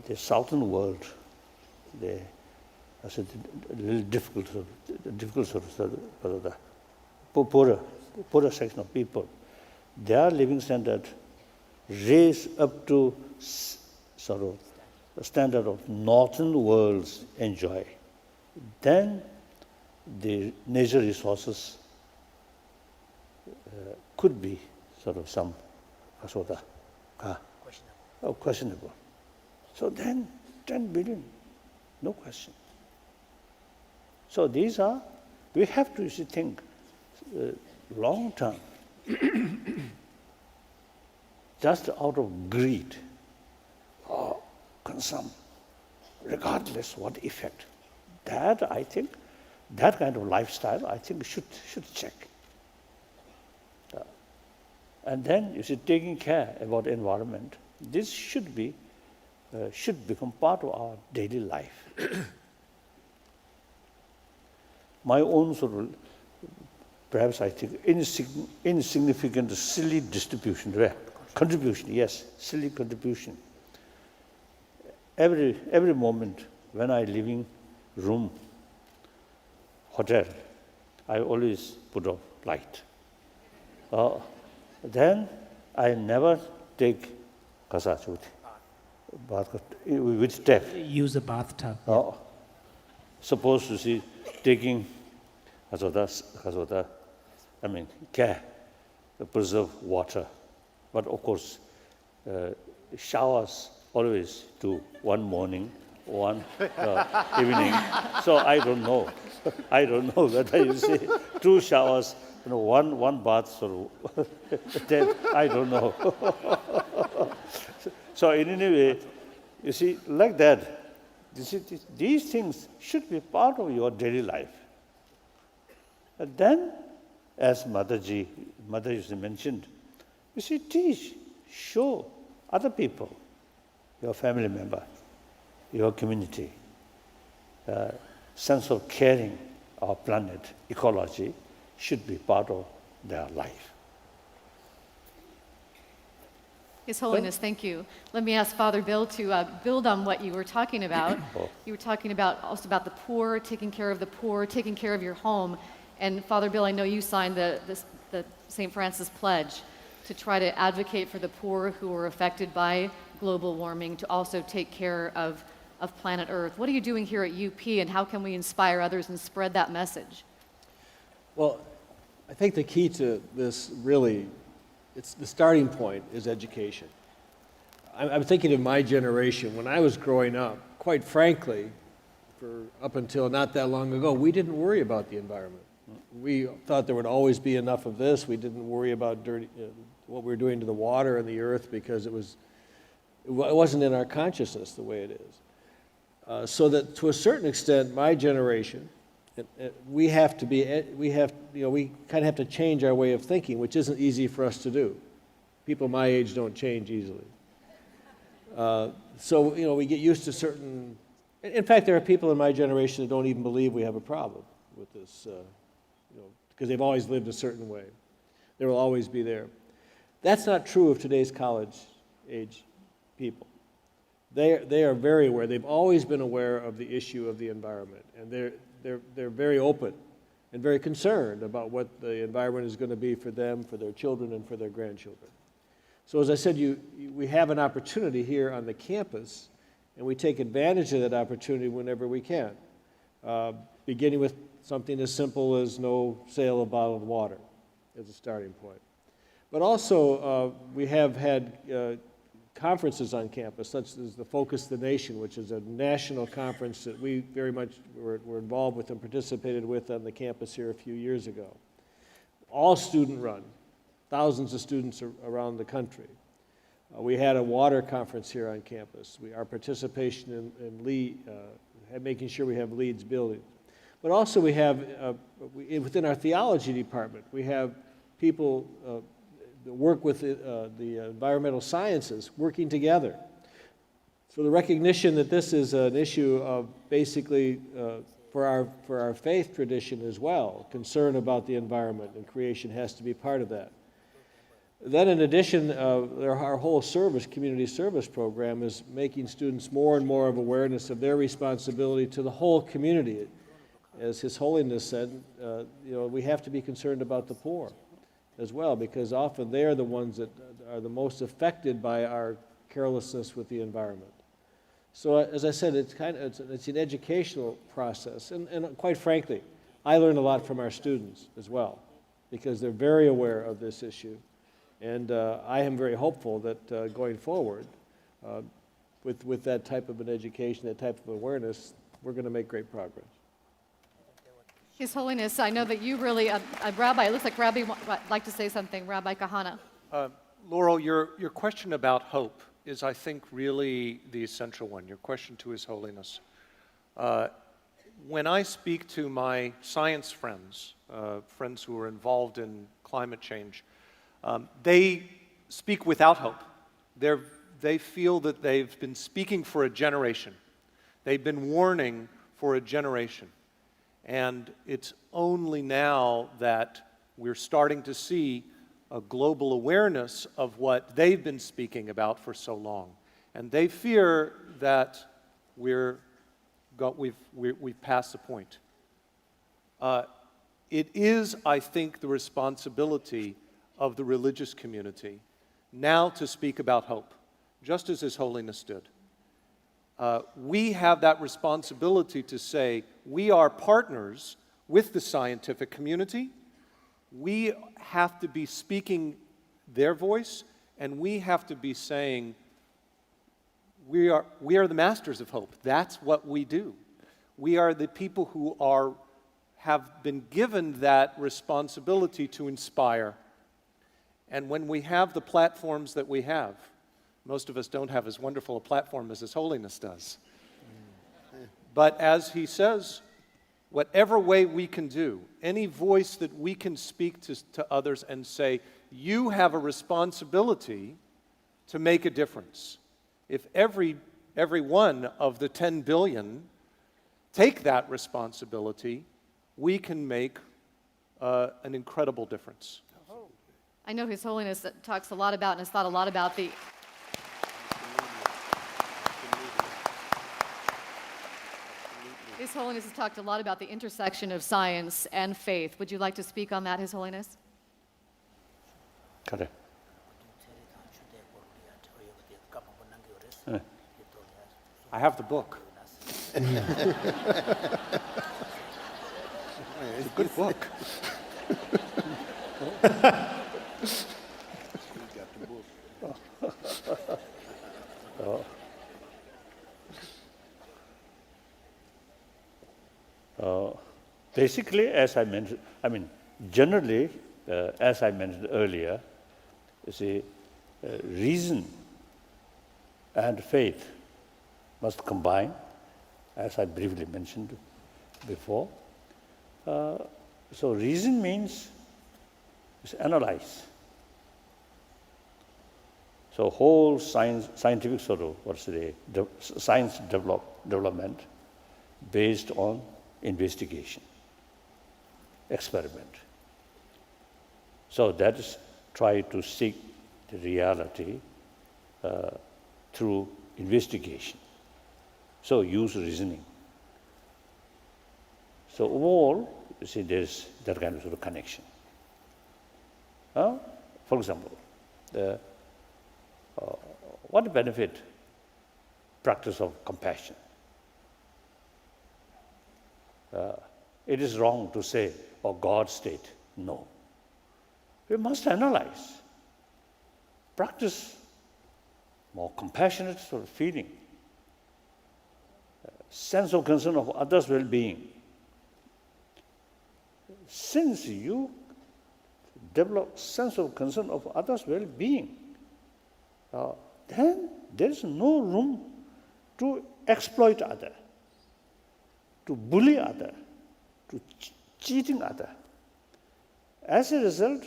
the southern world, I said, a little difficult sort of the poorer section of people, their living standard raised up to sort of the standard of northern worlds enjoy. Then the natural resources could be sort of some sort of questionable. So then 10 billion, no question. So these are, we have to think long term, just out of greed or consumption, regardless what effect. That, I think, that kind of lifestyle, I think, should check. And then, taking care about environment, this should become part of our daily life. My own sort of, perhaps I think, insignificant, silly contribution, yes, silly contribution. Every moment when I living room, hotel, I always put off light. Then I never take kasachuti, with tap. Use a bathtub. Supposed to see taking care to preserve water. But of course, showers always do one morning, one evening. So I don't know. I don't know whether you say 2 showers, one bath or I don't know. So in any way, like that, these things should be part of your daily life. And then, as Mother mentioned, teach, show other people, your family member, your community, sense of caring our planet, ecology, should be part of their life. His Holiness, thank you. Let me ask Father Bill to build on what you were talking about. You were talking also about the poor, taking care of the poor, taking care of your home. And Father Bill, I know you signed the St. Francis Pledge to try to advocate for the poor who are affected by global warming, to also take care of planet Earth. What are you doing here at UP, and how can we inspire others and spread that message? Well, I think the key to this really, it's the starting point is education. I'm thinking of my generation. When I was growing up, quite frankly, up until not that long ago, we didn't worry about the environment. We thought there would always be enough of this. We didn't worry about what we were doing to the water and the earth because it wasn't in our consciousness the way it is. So that to a certain extent, my generation, we kind of have to change our way of thinking, which isn't easy for us to do. People my age don't change easily. So we get used to certain In fact, there are people in my generation that don't even believe we have a problem with this, because they've always lived a certain way. There will always be there. That's not true of today's college-age people. They are very aware. They've always been aware of the issue of the environment, and they're very open and very concerned about what the environment is going to be for them, for their children, and for their grandchildren. So as I said, we have an opportunity here on the campus, and we take advantage of that opportunity whenever we can, beginning with something as simple as no sale of bottled water as a starting point. But also, we have had conferences on campus, such as the Focus the Nation, which is a national conference that we very much were involved with and participated with on the campus here a few years ago. All student-run, thousands of students around the country. We had a water conference here on campus. Our participation in making sure we have LEED's buildings. But also we have, within our theology department, we have people that work with the environmental sciences working together. So the recognition that this is an issue of basically for our faith tradition as well, concern about the environment and creation has to be part of that. Then in addition, our whole community service program is making students more and more of awareness of their responsibility to the whole community. As His Holiness said, we have to be concerned about the poor as well, because often they are the ones that are the most affected by our carelessness with the environment. So as I said, it's an educational process, and quite frankly, I learn a lot from our students as well, because they're very aware of this issue, and I am very hopeful that going forward, with that type of an education, that type of awareness, we're going to make great progress. His Holiness, I know that you really, Rabbi, it looks like Rabbi would like to say something. Rabbi Cahana. Laurel, your question about hope is, I think, really the essential one, your question to His Holiness. When I speak to my science friends, friends who are involved in climate change, they speak without hope. They feel that they've been speaking for a generation. They've been warning for a generation. And it's only now that we're starting to see a global awareness of what they've been speaking about for so long. And they fear that we've passed the point. It is, I think, the responsibility of the religious community now to speak about hope, just as His Holiness did. We have that responsibility to say we are partners with the scientific community. We have to be speaking their voice, and we have to be saying we are the masters of hope. That's what we do. We are the people who have been given that responsibility to inspire. And when we have the platforms that we have, most of us don't have as wonderful a platform as His Holiness does. But as he says, whatever way we can do, any voice that we can speak to others and say, you have a responsibility to make a difference. If every one of the 10 billion take that responsibility, we can make an incredible difference. I know His Holiness talks a lot about and has thought a lot about the His Holiness has talked a lot about the intersection of science and faith. Would you like to speak on that, His Holiness? Correct. I have the book. It's a good book. Basically, as I mentioned, generally, as I mentioned earlier, you see, reason and faith must combine, as I briefly mentioned before. So reason means analyze. So whole scientific science development based on investigation, experiment. So that is try to seek the reality through investigation. So use reasoning. So overall, you see, there's that kind of sort of connection. For example, what benefit practice of compassion? It is wrong to say, oh, God state. No. We must analyze. Practice more compassionate sort of feeling, sense of concern of others' well-being. Since you develop sense of concern of others' well-being, then there is no room to exploit other, to bully other, to cheating other. As a result,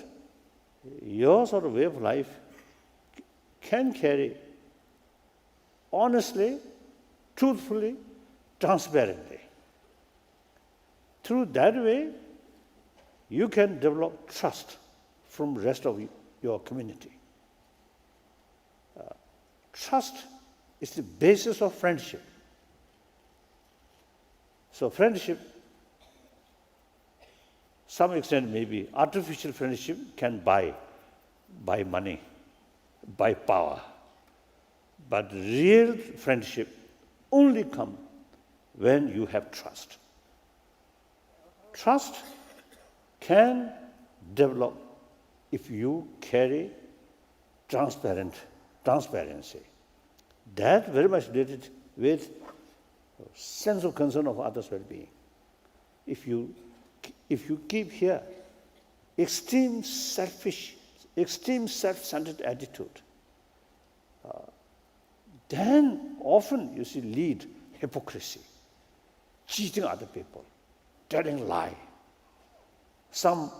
your sort of way of life can carry honestly, truthfully, transparently. Through that way, you can develop trust from the rest of your community. Trust is the basis of friendship. So friendship, some extent maybe artificial friendship can buy money, buy power. But real friendship only comes when you have trust. Trust can develop if you carry transparency. That very much related with sense of concern of others' well-being. If you keep here extreme selfish, extreme self-centered attitude, then often you see lead hypocrisy, cheating other people, telling lie. Some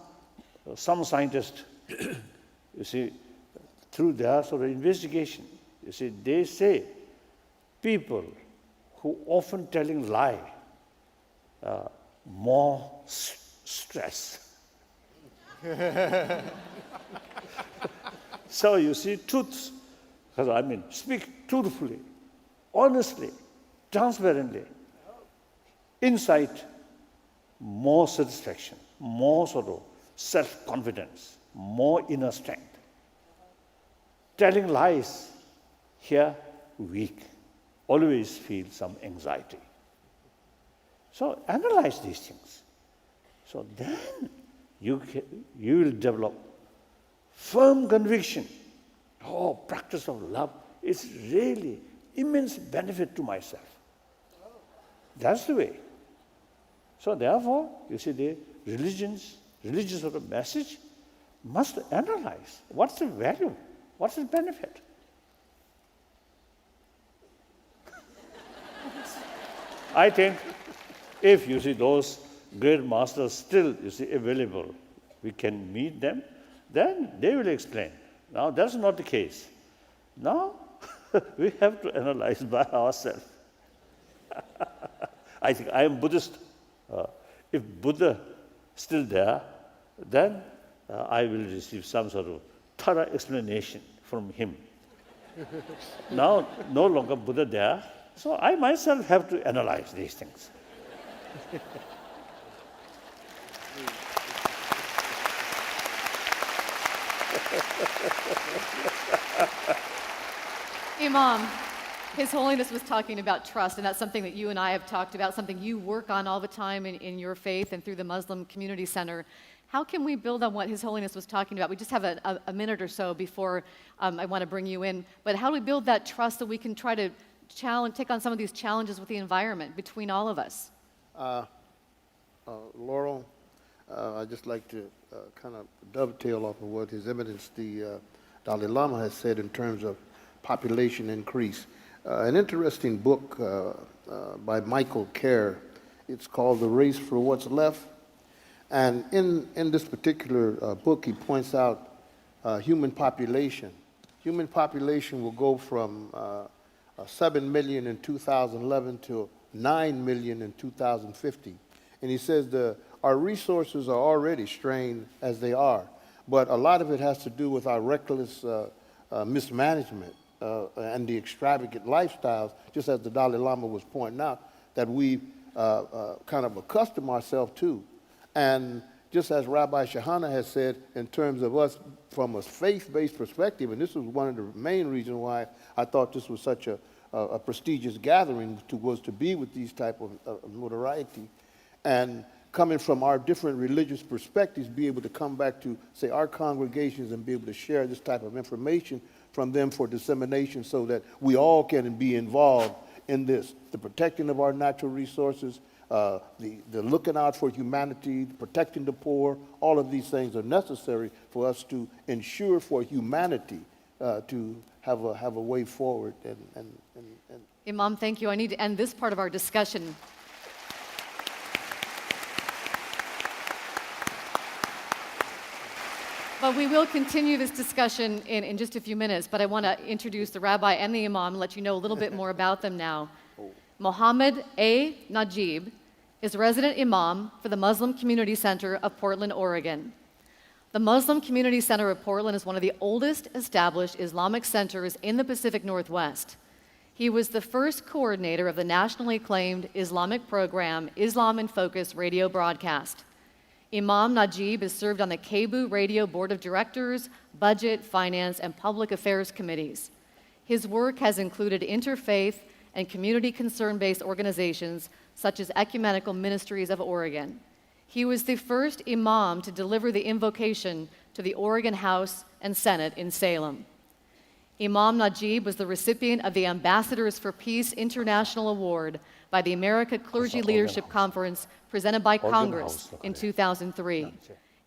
scientists, you see, through their sort of investigation, you see, they say people who often telling lie, more stress. So you see, truth, speak truthfully, honestly, transparently. Inside, more satisfaction, more sort of self-confidence, more inner strength. Telling lies, here, weak, always feel some anxiety. So analyze these things. So then you will develop firm conviction. Oh, practice of love is really immense benefit to myself. That's the way. So therefore, you see, the religious sort of message must analyze what's the value, what's the benefit. I think if you see those great masters still, you see, available, we can meet them, then they will explain. Now, that's not the case. Now, we have to analyze by ourselves. I think I am Buddhist. If Buddha still there, then I will receive some sort of thorough explanation from him. Now, no longer Buddha there, so I myself have to analyze these things. Imam, His Holiness was talking about trust, and that's something that you and I have talked about, something you work on all the time in your faith and through the Muslim Community Center. How can we build on what His Holiness was talking about? We just have a minute or so before I want to bring you in, but how do we build that trust so we can try to take on some of these challenges with the environment between all of us? Laurel, I'd just like to kind of dovetail off of what His Eminence the Dalai Lama has said in terms of population increase. An interesting book by Michael Kerr, it's called The Race for What's Left. And in this particular book, he points out human population. Human population will go from 7 million in 2011 to 9 million in 2050. And he says our resources are already strained as they are, but a lot of it has to do with our reckless mismanagement and the extravagant lifestyles, just as the Dalai Lama was pointing out, that we kind of accustom ourselves to. And just as Rabbi Cahana has said, in terms of us from a faith-based perspective, and this was one of the main reasons why I thought this was such a prestigious gathering, was to be with these type of notoriety, and coming from our different religious perspectives, be able to come back to, say, our congregations and be able to share this type of information from them for dissemination so that we all can be involved in this, the protecting of our natural resources, the looking out for humanity, protecting the poor. All of these things are necessary for us to ensure for humanity to have a way forward. And Imam, thank you. I need to end this part of our discussion. But we will continue this discussion in just a few minutes, but I want to introduce the rabbi and the imam and let you know a little bit more about them now. Mohammed A. Najib is resident imam for the Muslim Community Center of Portland, Oregon. The Muslim Community Center of Portland is one of the oldest established Islamic centers in the Pacific Northwest. He was the first coordinator of the nationally acclaimed Islamic program, Islam in Focus radio broadcast. Imam Najib has served on the KBU Radio Board of Directors, Budget, Finance, and Public Affairs Committees. His work has included interfaith and community concern-based organizations such as Ecumenical Ministries of Oregon. He was the first imam to deliver the invocation to the Oregon House and Senate in Salem. Imam Najib was the recipient of the Ambassadors for Peace International Award by the America Clergy Leadership Conference presented by Congress in 2003.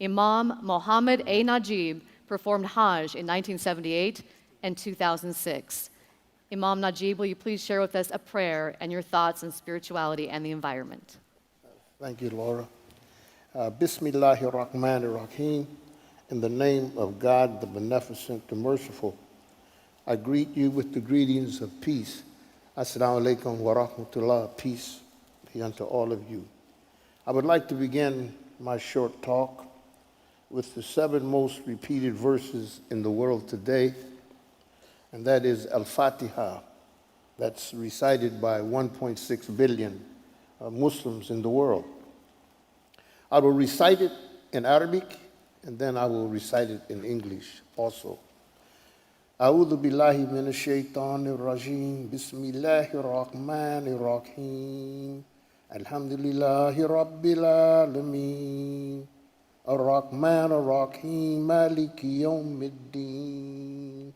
Imam Mohammed A. Najib performed Hajj in 1978 and 2006. Imam Najib, will you please share with us a prayer and your thoughts on spirituality and the environment? Thank you, Laura. Bismillahir Rahmanir Rahim. In the name of God, the Beneficent, the Merciful, I greet you with the greetings of peace. Assalamu alaikum wa rahmatullah. Peace be unto all of you. I would like to begin my short talk with the 7 most repeated verses in the world today, and that is Al-Fatiha, that's recited by 1.6 billion Muslims in the world. I will recite it in Arabic, and then I will recite it in English also. أعوذ بالله من الشيطان الرجيم بسم الله الرحمن الرحيم الحمد لله رب العالمين الرحمن الرحيم مالك يوم الدين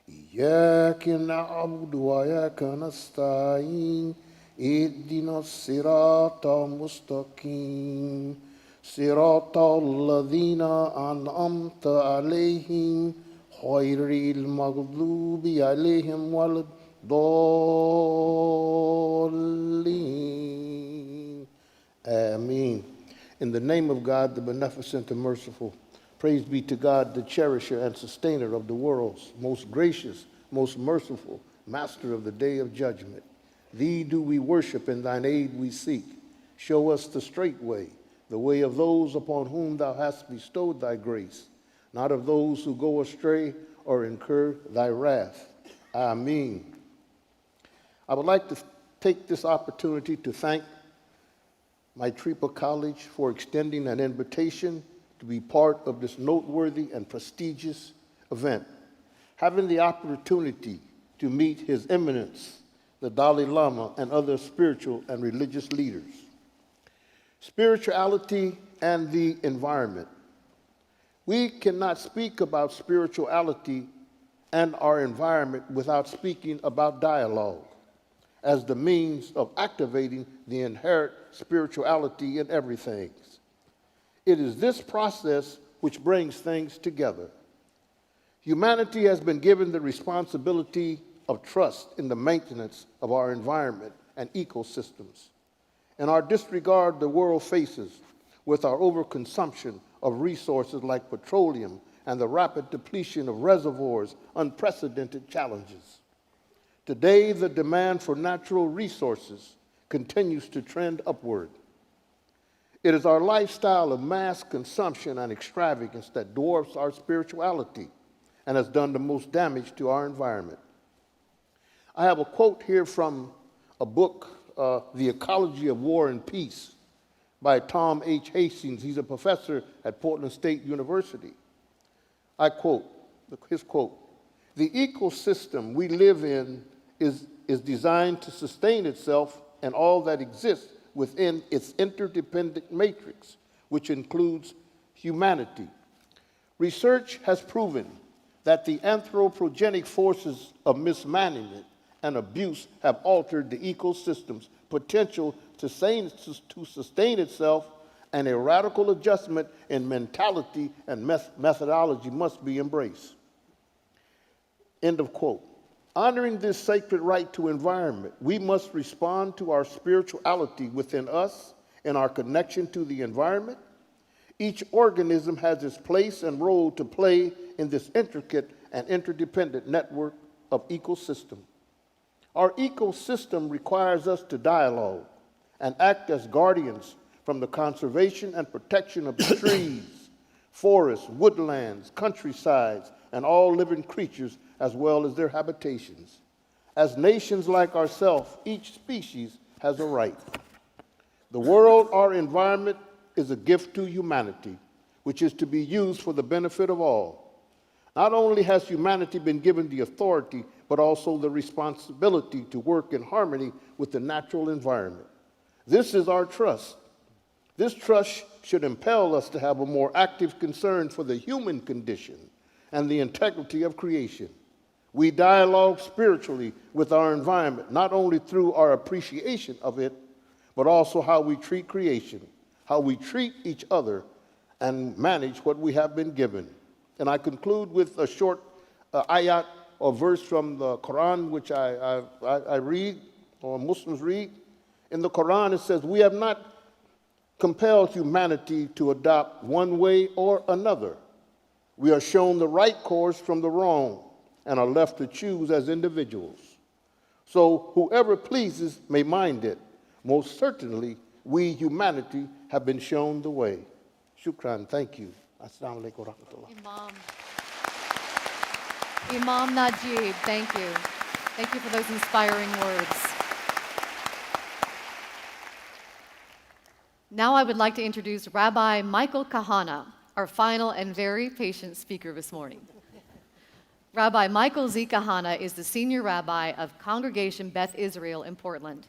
إياك نعبد وإياك نستعين اهدنا الصراط المستقيم صراط الذين أنعمت عليهم غير المغضوب عليهم ولا الضالين. Ameen. In the name of God, the Beneficent and Merciful, praise be to God, the cherisher and sustainer of the worlds, most gracious, most merciful, master of the day of judgment. Thee do we worship, and thine aid we seek. Show us the straight way, the way of those upon whom thou hast bestowed thy grace, not of those who go astray or incur thy wrath. Ameen. I would like to take this opportunity to thank my Tripa College for extending an invitation to be part of this noteworthy and prestigious event. Having the opportunity to meet His Eminence, the Dalai Lama, and other spiritual and religious leaders. Spirituality and the environment. We cannot speak about spirituality and our environment without speaking about dialogue as the means of activating the inherent spirituality in everything. It is this process which brings things together. Humanity has been given the responsibility of trust in the maintenance of our environment and ecosystems. In our disregard the world faces with our overconsumption of resources like petroleum and the rapid depletion of reservoirs, unprecedented challenges. Today, the demand for natural resources continues to trend upward. It is our lifestyle of mass consumption and extravagance that dwarfs our spirituality and has done the most damage to our environment. I have a quote here from a book, The Ecology of War and Peace, by Tom H. Hastings. He's a professor at Portland State University. I quote, his quote, "The ecosystem we live in is designed to sustain itself and all that exists within its interdependent matrix, which includes humanity. Research has proven that the anthropogenic forces of mismanagement and abuse have altered the ecosystem's potential to sustain itself, and a radical adjustment in mentality and methodology must be embraced." End of quote. Honoring this sacred right to environment, we must respond to our spirituality within us and our connection to the environment. Each organism has its place and role to play in this intricate and interdependent network of ecosystem. Our ecosystem requires us to dialogue and act as guardians from the conservation and protection of the trees, forests, woodlands, countrysides, and all living creatures, as well as their habitations. As nations like ourselves, each species has a right. The world, our environment, is a gift to humanity, which is to be used for the benefit of all. Not only has humanity been given the authority, but also the responsibility to work in harmony with the natural environment. This is our trust. This trust should impel us to have a more active concern for the human condition and the integrity of creation. We dialogue spiritually with our environment, not only through our appreciation of it, but also how we treat creation, how we treat each other, and manage what we have been given. And I conclude with a short ayat or verse from the Quran, which I read, or Muslims read. In the Quran, it says, "We have not compelled humanity to adopt one way or another. We are shown the right course from the wrong and are left to choose as individuals. So whoever pleases may mind it. Most certainly, we, humanity, have been shown the way." Shukran. Thank you. Assalamu alaikum wa rahmatullah. Imam Najib, thank you. Thank you for those inspiring words. Now I would like to introduce Rabbi Michael Cahana, our final and very patient speaker this morning. Rabbi Michael Z. Cahana is the senior rabbi of Congregation Beth Israel in Portland.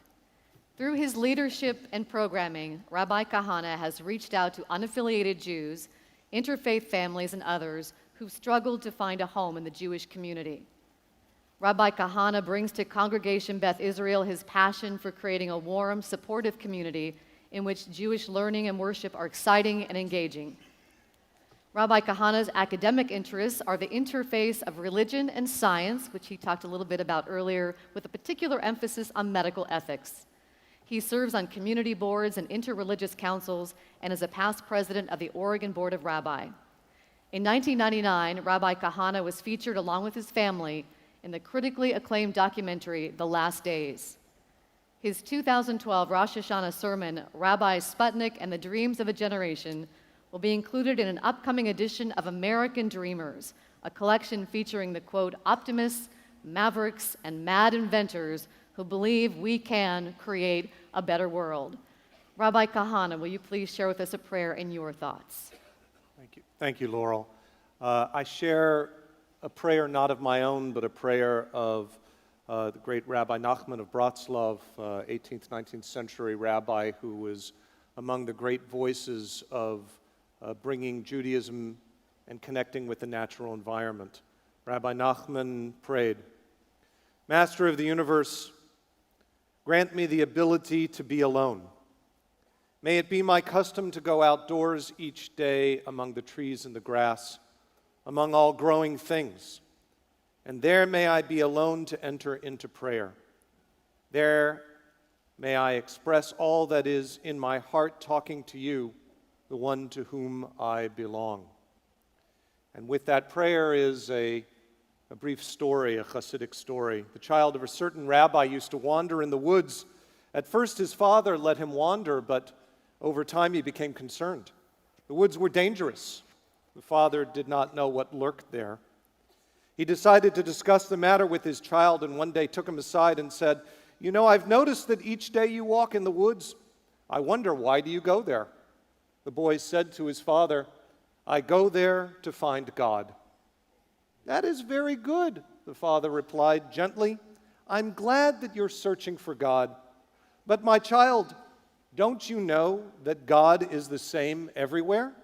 Through his leadership and programming, Rabbi Cahana has reached out to unaffiliated Jews, interfaith families, and others who've struggled to find a home in the Jewish community. Rabbi Cahana brings to Congregation Beth Israel his passion for creating a warm, supportive community in which Jewish learning and worship are exciting and engaging. Rabbi Cahana's academic interests are the interface of religion and science, which he talked a little bit about earlier, with a particular emphasis on medical ethics. He serves on community boards and interreligious councils and is a past president of the Oregon Board of Rabbi. In 1999, Rabbi Cahana was featured along with his family in the critically acclaimed documentary, The Last Days. His 2012 Rosh Hashanah sermon, Rabbi Sputnik and the Dreams of a Generation, will be included in an upcoming edition of American Dreamers, a collection featuring the, quote, optimists, mavericks, and mad inventors who believe we can create a better world. Rabbi Cahana, will you please share with us a prayer and your thoughts? Thank you. Thank you, Laurel. I share a prayer not of my own, but a prayer of the great Rabbi Nachman of Bratslav, 18th, 19th century rabbi who was among the great voices of bringing Judaism and connecting with the natural environment. Rabbi Nachman prayed, "Master of the universe, grant me the ability to be alone. May it be my custom to go outdoors each day among the trees and the grass, among all growing things. And there may I be alone to enter into prayer. There may I express all that is in my heart talking to you, the one to whom I belong." And with that prayer is a brief story, a Hasidic story. The child of a certain rabbi used to wander in the woods At first, his father let him wander, but over time he became concerned. The woods were dangerous. The father did not know what lurked there. He decided to discuss the matter with his child and one day took him aside and said, "You know, I've noticed that each day you walk in the woods. I wonder, why do you go there?" The boy said to his father, "I go there to find God." "That is very good," the father replied gently. "I'm glad that you're searching for God. But my child, don't you know that God is the same everywhere?"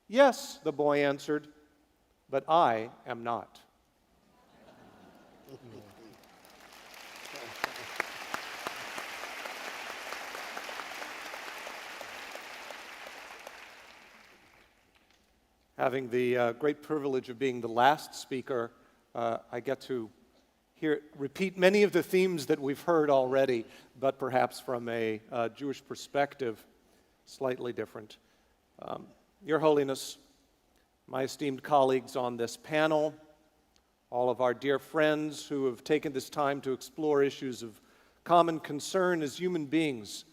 "Yes," the boy answered, "but I am not." Having the great privilege of being the last speaker, I get to repeat many of the themes that we've heard already, but perhaps from a Jewish perspective, slightly different. Your Holiness, my esteemed colleagues on this panel, all of our dear friends who have taken this time to explore issues of common concern as human beings,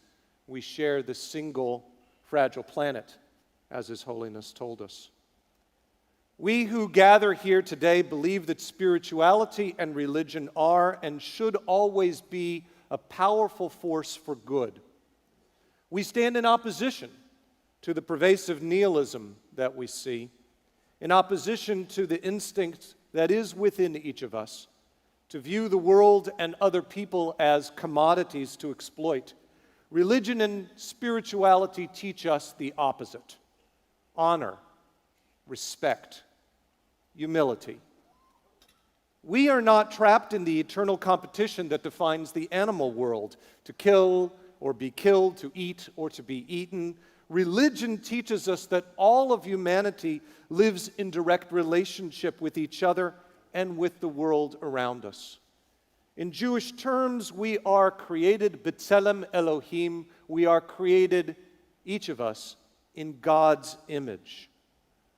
we share this single fragile planet, as His Holiness told us. We who gather here today believe that spirituality and religion are and should always be a powerful force for good. We stand in opposition to the pervasive nihilism that we see, in opposition to the instinct that is within each of us to view the world and other people as commodities to exploit. Religion and spirituality teach us the opposite: honor, respect, humility. We are not trapped in the eternal competition that defines the animal world, to kill or be killed, to eat or to be eaten. Religion teaches us that all of humanity lives in direct relationship with each other and with the world around us. In Jewish terms, we are created b'tselem Elohim. We are created, each of us, in God's image.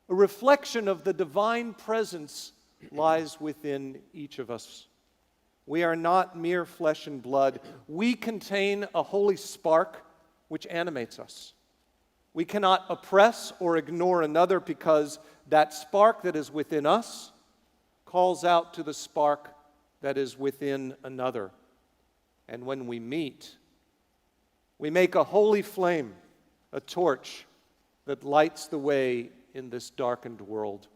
A reflection of the divine presence lies within each of us. We are not mere flesh and blood. We contain a holy spark which animates us. We cannot oppress or ignore another because that spark that is within us calls out to the spark that is within another. And when we meet, we make a holy flame, a torch that lights the way in this darkened world.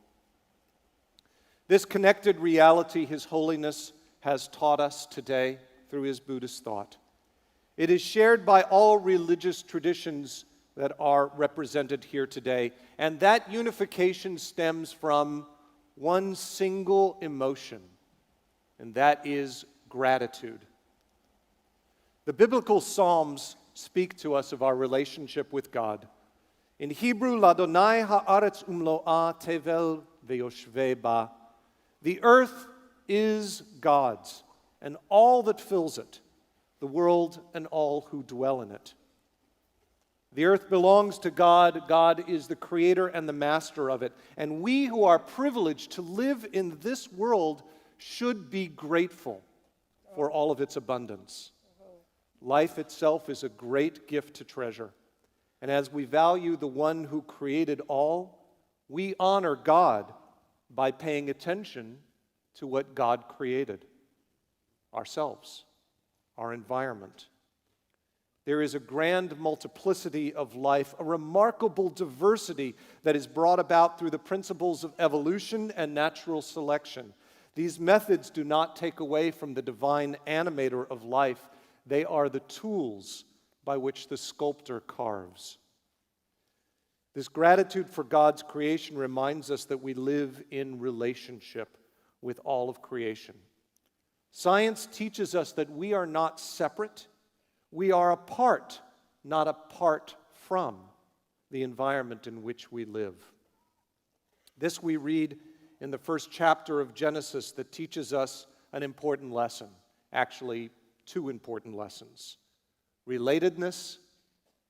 This connected reality His Holiness has taught us today through his Buddhist thought. It is shared by all religious traditions that are represented here today, and that unification stems from one single emotion, and that is gratitude. The biblical Psalms speak to us of our relationship with God. In Hebrew, Ladonai ha'aretz umlo'a tevel veyoshvei ba. The earth is God's, and all that fills it, the world and all who dwell in it. The earth belongs to God. God is the creator and the master of it. And we who are privileged to live in this world should be grateful for all of its abundance. Life itself is a great gift to treasure. And as we value the one who created all, we honor God by paying attention to what God created: ourselves, our environment. There is a grand multiplicity of life, a remarkable diversity that is brought about through the principles of evolution and natural selection. These methods do not take away from the divine animator of life. They are the tools by which the sculptor carves. This gratitude for God's creation reminds us that we live in relationship with all of creation. Science teaches us that we are not separate. We are a part, not apart from, the environment in which we live. This we read in the first chapter of Genesis that teaches us an important lesson, actually two important lessons: relatedness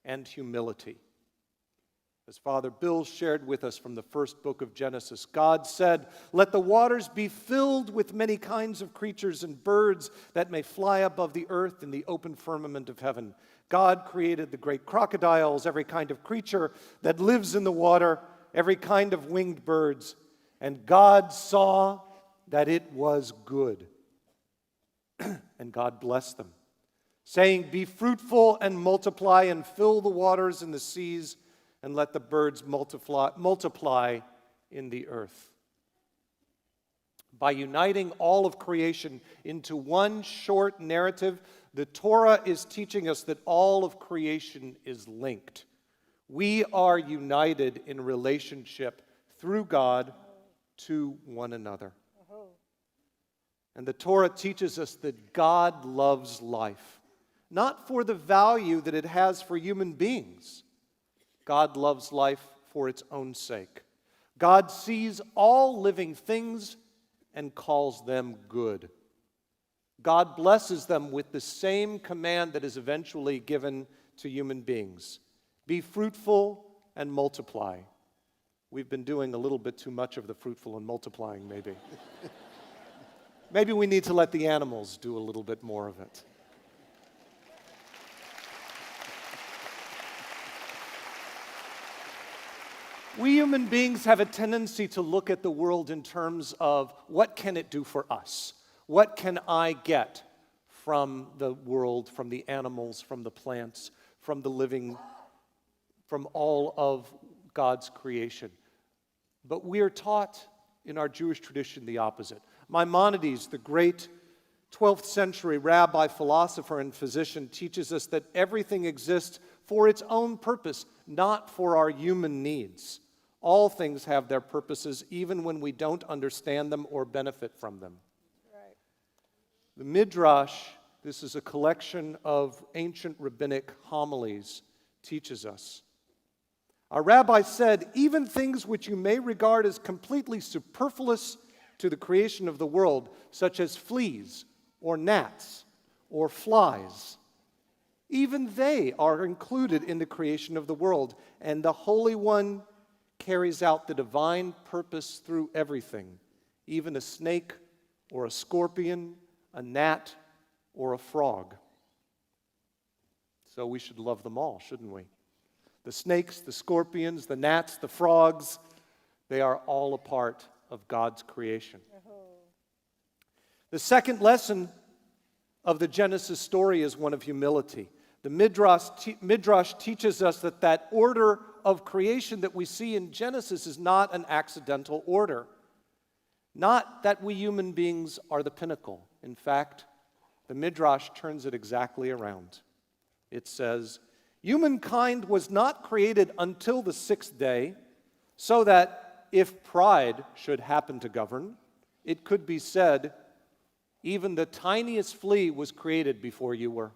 and humility. As Father Bill shared with us from the first book of Genesis, God said, "Let the waters be filled with many kinds of creatures and birds that may fly above the earth in the open firmament of heaven." God created the great crocodiles, every kind of creature that lives in the water, every kind of winged birds. And God saw that it was good. And God blessed them, saying, "Be fruitful and multiply and fill the waters and the seas, and let the birds multiply in the earth." By uniting all of creation into one short narrative, the Torah is teaching us that all of creation is linked. We are united in relationship through God to one another. And the Torah teaches us that God loves life, not for the value that it has for human beings. God loves life for its own sake. God sees all living things and calls them good. God blesses them with the same command that is eventually given to human beings: be fruitful and multiply. We've been doing a little bit too much of the fruitful and multiplying, maybe. Maybe we need to let the animals do a little bit more of it. We human beings have a tendency to look at the world in terms of what can it do for us? What can I get from the world, from the animals, from the plants, from the living, from all of God's creation? But we are taught in our Jewish tradition the opposite. Maimonides, the great 12th century rabbi, philosopher, and physician, teaches us that everything exists for its own purpose, not for our human needs. All things have their purposes, even when we don't understand them or benefit from them. Right. The Midrash, this is a collection of ancient rabbinic homilies, teaches us. Our rabbi said, "Even things which you may regard as completely superfluous to the creation of the world, such as fleas or gnats or flies, even they are included in the creation of the world, and the Holy One carries out the divine purpose through everything, even a snake or a scorpion, a gnat or a frog." So we should love them all, shouldn't we? The snakes, the scorpions, the gnats, the frogs, they are all a part of God's creation. The second lesson of the Genesis story is one of humility. The Midrash teaches us that order of creation that we see in Genesis is not an accidental order. Not that we human beings are the pinnacle. In fact, the Midrash turns it exactly around. It says, "Humankind was not created until the sixth day, so that if pride should happen to govern, it could be said, even the tiniest flea was created before you were."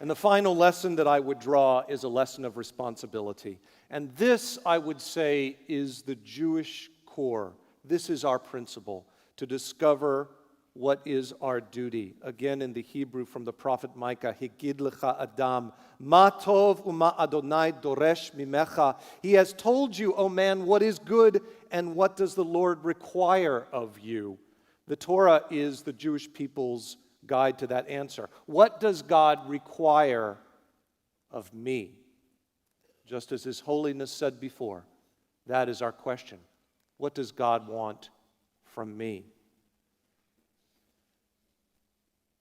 And the final lesson that I would draw is a lesson of responsibility. And this, I would say, is the Jewish core. This is our principle, to discover what is our duty. Again, in the Hebrew from the prophet Micah, Higid lecha Adam, ma tov uma Adonai doresh mimecha. He has told you, O man, what is good and what does the Lord require of you. The Torah is the Jewish people's guide to that answer. What does God require of me? Just as His Holiness said before, that is our question. What does God want from me?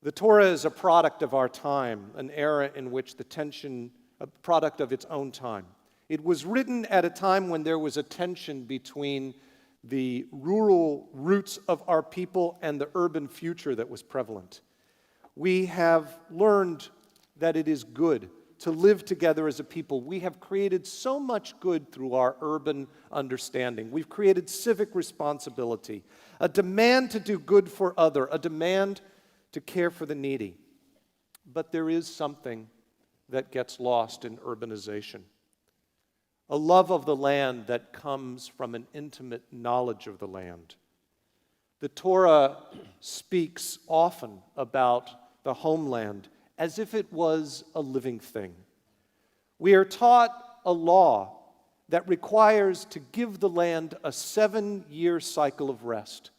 The Torah is a product of our time, an era in which the tension, a product of its own time. It was written at a time when there was a tension between the rural roots of our people and the urban future that was prevalent. We have learned that it is good to live together as a people. We have created so much good through our urban understanding. We've created civic responsibility, a demand to do good for others, a demand to care for the needy. But there is something that gets lost in urbanization. A love of the land that comes from an intimate knowledge of the land. The Torah speaks often about the homeland as if it was a living thing. We are taught a law that requires to give the land a 7-year cycle of rest,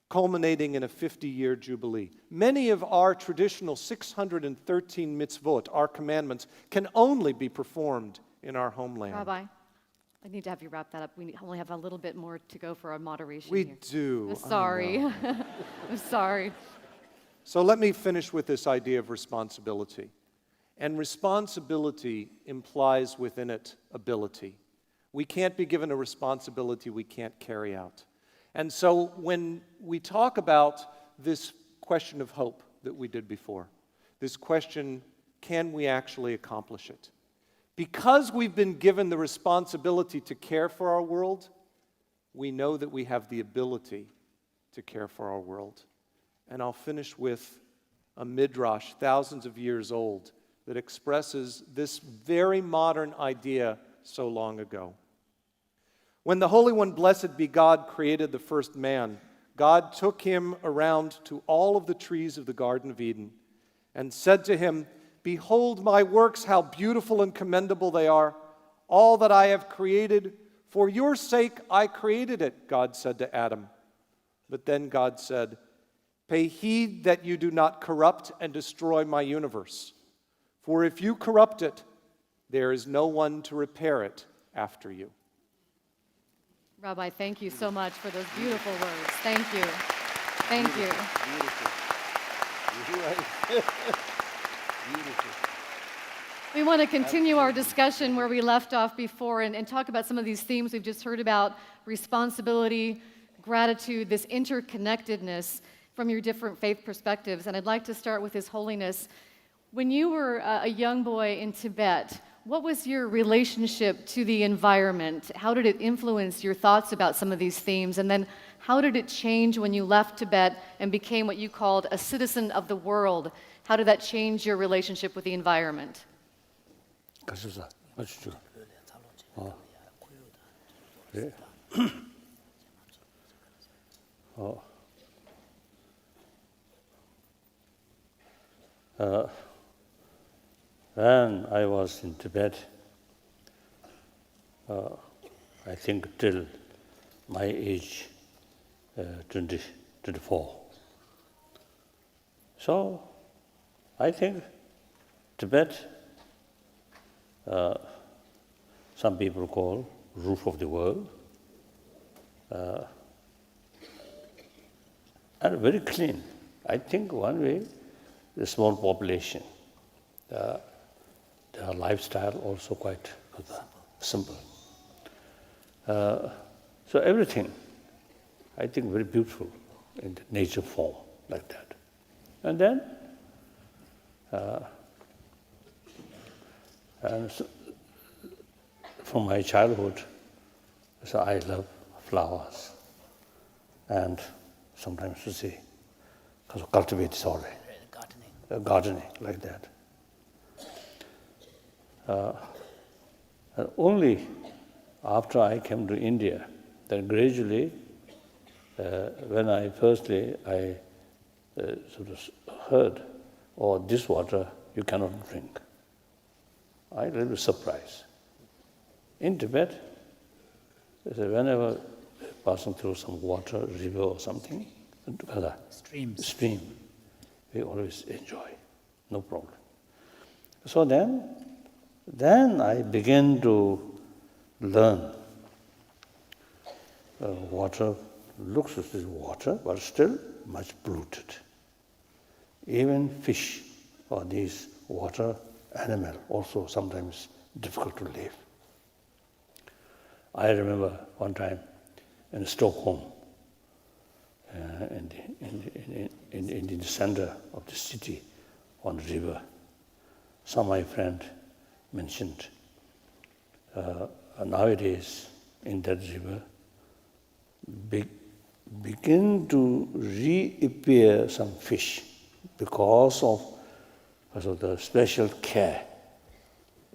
culminating in a 50-year jubilee. Many of our traditional 613 mitzvot, our commandments, can only be performed in our homeland. Rabbi, I need to have you wrap that up. We only have a little bit more to go for our moderation We here. do. I'm sorry. I know. I'm sorry. So let me finish with this idea of responsibility. And responsibility implies within it ability. We can't be given a responsibility we can't carry out. And so when we talk about this question of hope that we did before, this question, can we actually accomplish it? Because we've been given the responsibility to care for our world, we know that we have the ability to care for our world. And I'll finish with a midrash, thousands of years old, that expresses this very modern idea so long ago. When the Holy One, blessed be God, created the first man, God took him around to all of the trees of the Garden of Eden and said to him, "Behold my works, how beautiful and commendable they are. All that I have created, for your sake I created it," God said to Adam. But then God said, "Pay heed that you do not corrupt and destroy my universe. For if you corrupt it, there is no one to repair it after you." Rabbi, thank you so much for those beautiful words. Thank you. Thank you. We want to continue our discussion where we left off before and talk about some of these themes we've just heard about: responsibility, gratitude, this interconnectedness from your different faith perspectives. And I'd like to start with His Holiness. When you were a young boy in Tibet, what was your relationship to the environment? How did it influence your thoughts about some of these themes? And then how did it change when you left Tibet and became what you called a citizen of the world? How did that change your relationship with the environment? When I was in Tibet, I think till my age, 24. So I think Tibet, some people call roof of the world, and very clean. I think one way, the small population, their lifestyle also quite simple. So everything, I think, very beautiful in the nature form like that. And then, and so, from my childhood, so I love flowers, and sometimes to see, because cultivate soil, gardening like that. And only after I came to India, then gradually, when I sort of heard, "Oh, this water you cannot drink," I was a little surprised. In Tibet, whenever passing through some water, river or something, stream, we always enjoy, no problem. So then I began to learn. Water looks as water, but still much polluted. Even fish or these water animal also sometimes difficult to live. I remember one time in Stockholm, in the center of the city on the river, some of my friend mentioned nowadays in that river begin to reappear some fish because of the special care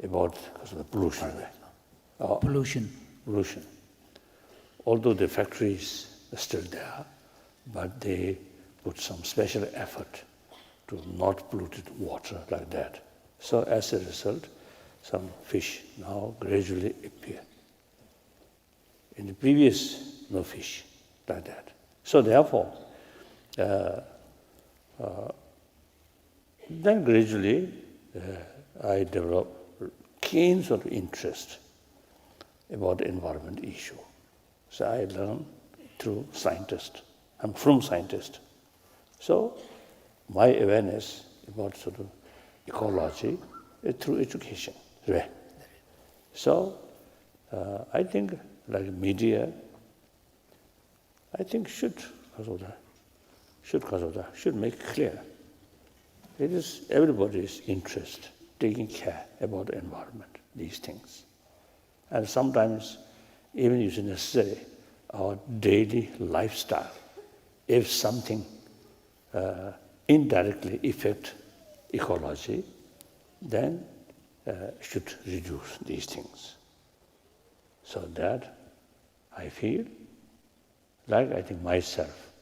because of the pollution. Pollution. Although the factories are still there, but they put some special effort to not polluted water like that. So as a result, some fish now gradually appear. In the previous, no fish like that. So therefore, then gradually I developed keen sort of interest about the environment issue. So I learned through scientists. I'm from scientists. So my awareness about sort of ecology is through education. Right? So I think like media, I think should make clear. It is everybody's interest, taking care about the environment, these things. And sometimes even it's necessary, our daily lifestyle, if something indirectly affect ecology, then should reduce these things. So that I feel like I think myself,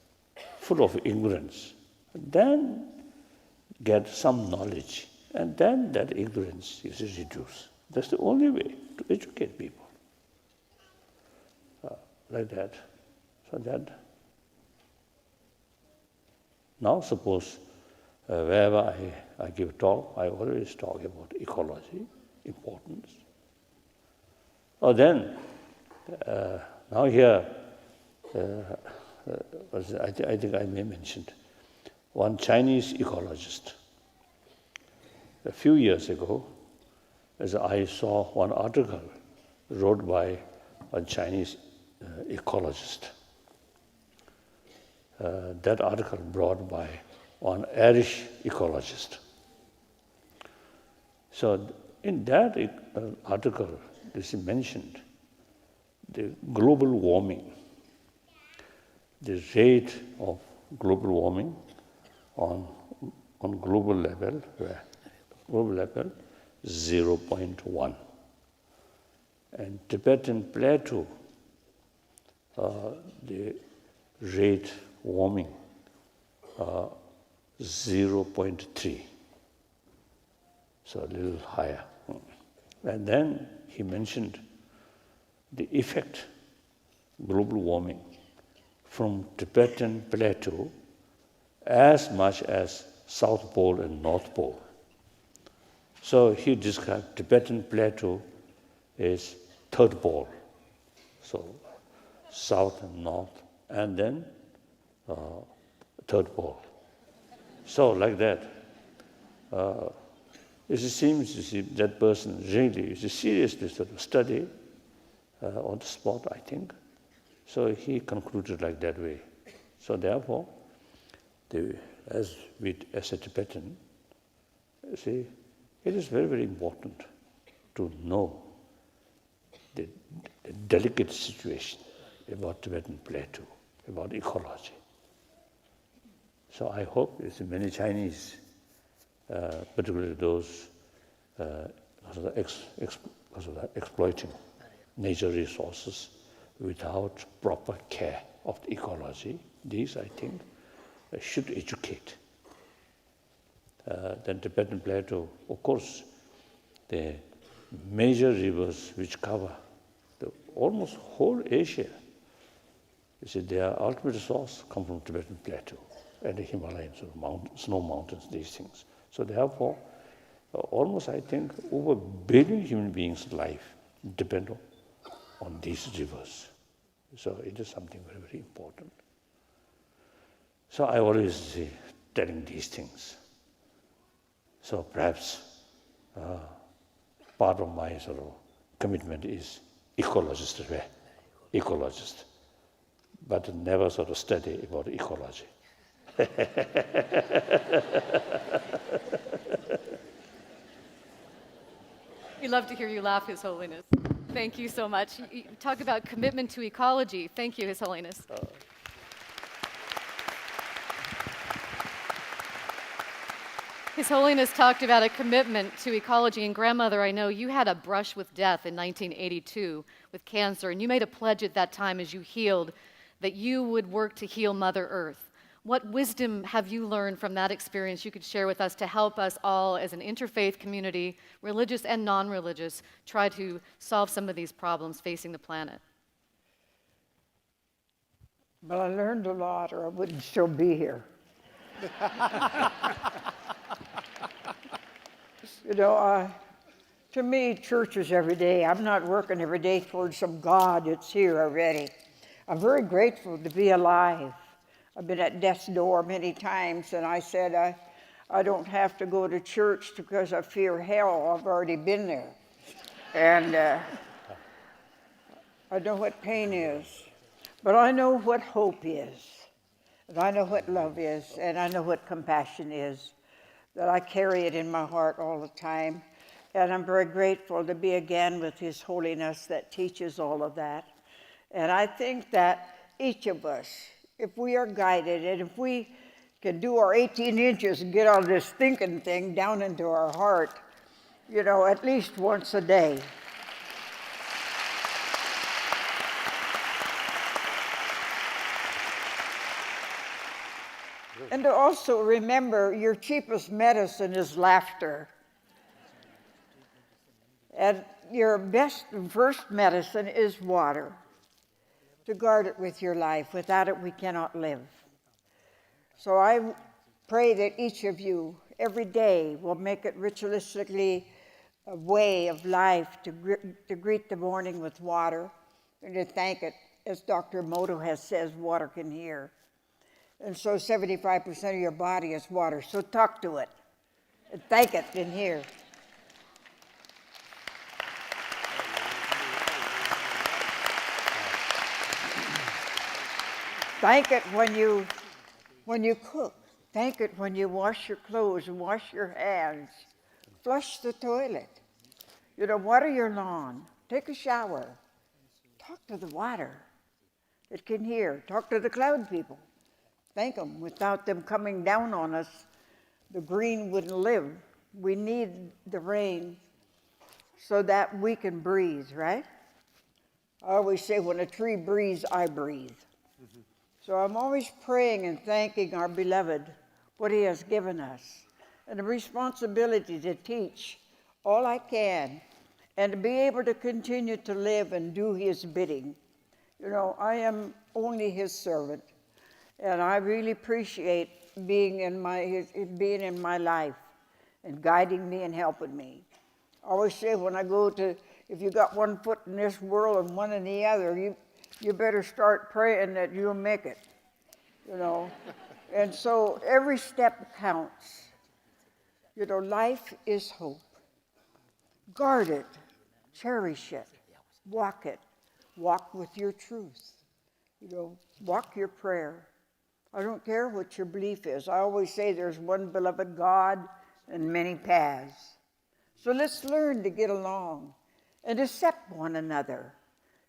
full of ignorance, then get some knowledge, and then that ignorance is reduced. That's the only way to educate people. Like that. So that. Now suppose wherever I give talk, I always talk about ecology, importance. Or then, now here, I think I may mention one Chinese ecologist. A few years ago, as I saw one article wrote by a Chinese ecologist. That article brought by one Irish ecologist. So in that article, this is mentioned the global warming, the rate of global warming on global level, 0.1. And Tibetan Plateau, the rate warming 0.3, so a little higher. And then he mentioned the effect, global warming, from Tibetan Plateau as much as South Pole and North Pole. So he described Tibetan Plateau as third pole, so south and north, and then third pole. So like that, it seems you see, that person really is seriously sort of study on the spot, I think. So he concluded like that way. So therefore, as a Tibetan, see, it is very, very important to know the delicate situation about Tibetan Plateau, about ecology. So I hope many Chinese, particularly those exploiting nature resources without proper care of the ecology, these I think should educate. Then Tibetan Plateau, of course, the major rivers which cover almost whole Asia, you see, their ultimate source come from Tibetan Plateau and the Himalayas, snow mountains, these things. So therefore, almost I think over 1 billion human beings' life depend on these rivers. So it is something very, very important. So I always say, telling these things. So perhaps part of my sort of commitment is ecologist, but never sort of study about ecology. We love to hear you laugh, His Holiness. Thank you so much. You talk about commitment to ecology. Thank you, His Holiness. His Holiness talked about a commitment to ecology. And grandmother, I know you had a brush with death in 1982 with cancer, and you made a pledge at that time as you healed that you would work to heal Mother Earth. What wisdom have you learned from that experience you could share with us to help us all as an interfaith community, religious and non-religious, try to solve some of these problems facing the planet? Well, I learned a lot, or I wouldn't still be here. You know, to me, church is every day. I'm not working every day towards some God that's here already. I'm very grateful to be alive. I've been at death's door many times, and I said, I don't have to go to church because I fear hell. I've already been there. And I know what pain is, but I know what hope is, and I know what love is, and I know what compassion is, that I carry it in my heart all the time. And I'm very grateful to be again with His Holiness that teaches all of that. And I think that each of us, if we are guided, and if we can do our 18 inches and get all this thinking thing down into our heart, you know, at least once a day. And to also remember your cheapest medicine is laughter. And your best and first medicine is water. To guard it with your life. Without it, we cannot live. So I pray that each of you, every day, will make it ritualistically a way of life to greet the morning with water and to thank it, as Dr. Moto has says, water can hear. And so 75% of your body is water. So talk to it and thank it in here. Thank it when you cook. Thank it when you wash your clothes and wash your hands. Flush the toilet. You know, water your lawn. Take a shower. Talk to the water. It can hear. Talk to the cloud people. Thank them. Without them coming down on us, the green wouldn't live. We need the rain so that we can breathe, right? I always say, when a tree breathes, I breathe. Mm-hmm. So I'm always praying and thanking our beloved, what He has given us, and the responsibility to teach all I can, and to be able to continue to live and do His bidding. You know, I am only His servant. And I really appreciate being in my life and guiding me and helping me. I always say when I go to, if you got one foot in this world and one in the other, you better start praying that you'll make it, you know. And so every step counts. You know, life is hope. Guard it, cherish it, walk with your truth. You know, walk your prayer. I don't care what your belief is. I always say there's one beloved God and many paths. So let's learn to get along and accept one another,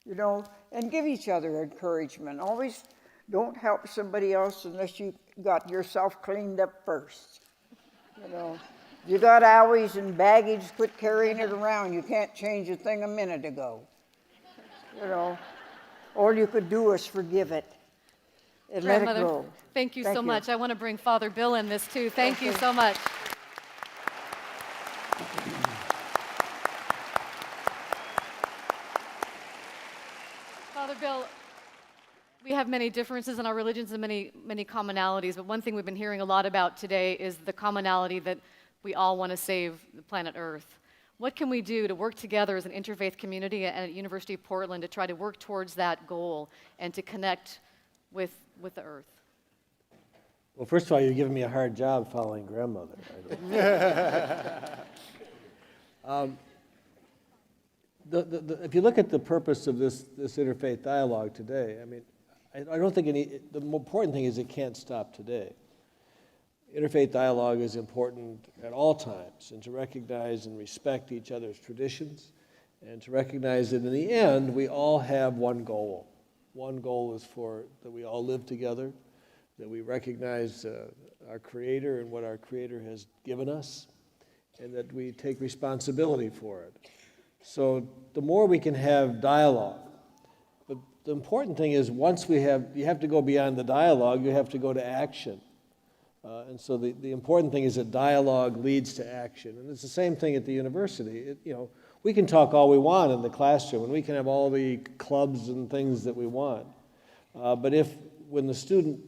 you know, and give each other encouragement. Always don't help somebody else unless you got yourself cleaned up first. You know, you got owies and baggage, quit carrying it around. You can't change a thing a minute ago. You know, all you could do is forgive it. And let it go. Thank you so much. I want to bring Father Bill in this too. Thank you so much. Father Bill, we have many differences in our religions and many commonalities, but one thing we've been hearing a lot about today is the commonality that we all want to save the planet Earth. What can we do to work together as an interfaith community and at University of Portland to try to work towards that goal and to connect with the Earth? Well, first of all, you're giving me a hard job following grandmother. If you look at the purpose of this interfaith dialogue today, I mean, I don't think the more important thing is it can't stop today. Interfaith dialogue is important at all times, and to recognize and respect each other's traditions, and to recognize that in the end, we all have one goal. One goal is that we all live together, that we recognize our Creator and what our Creator has given us, and that we take responsibility for it. So the more we can have dialogue, but the important thing is once you have to go beyond the dialogue, you have to go to action. And so the important thing is that dialogue leads to action. And it's the same thing at the university. We can talk all we want in the classroom, and we can have all the clubs and things that we want. But when the student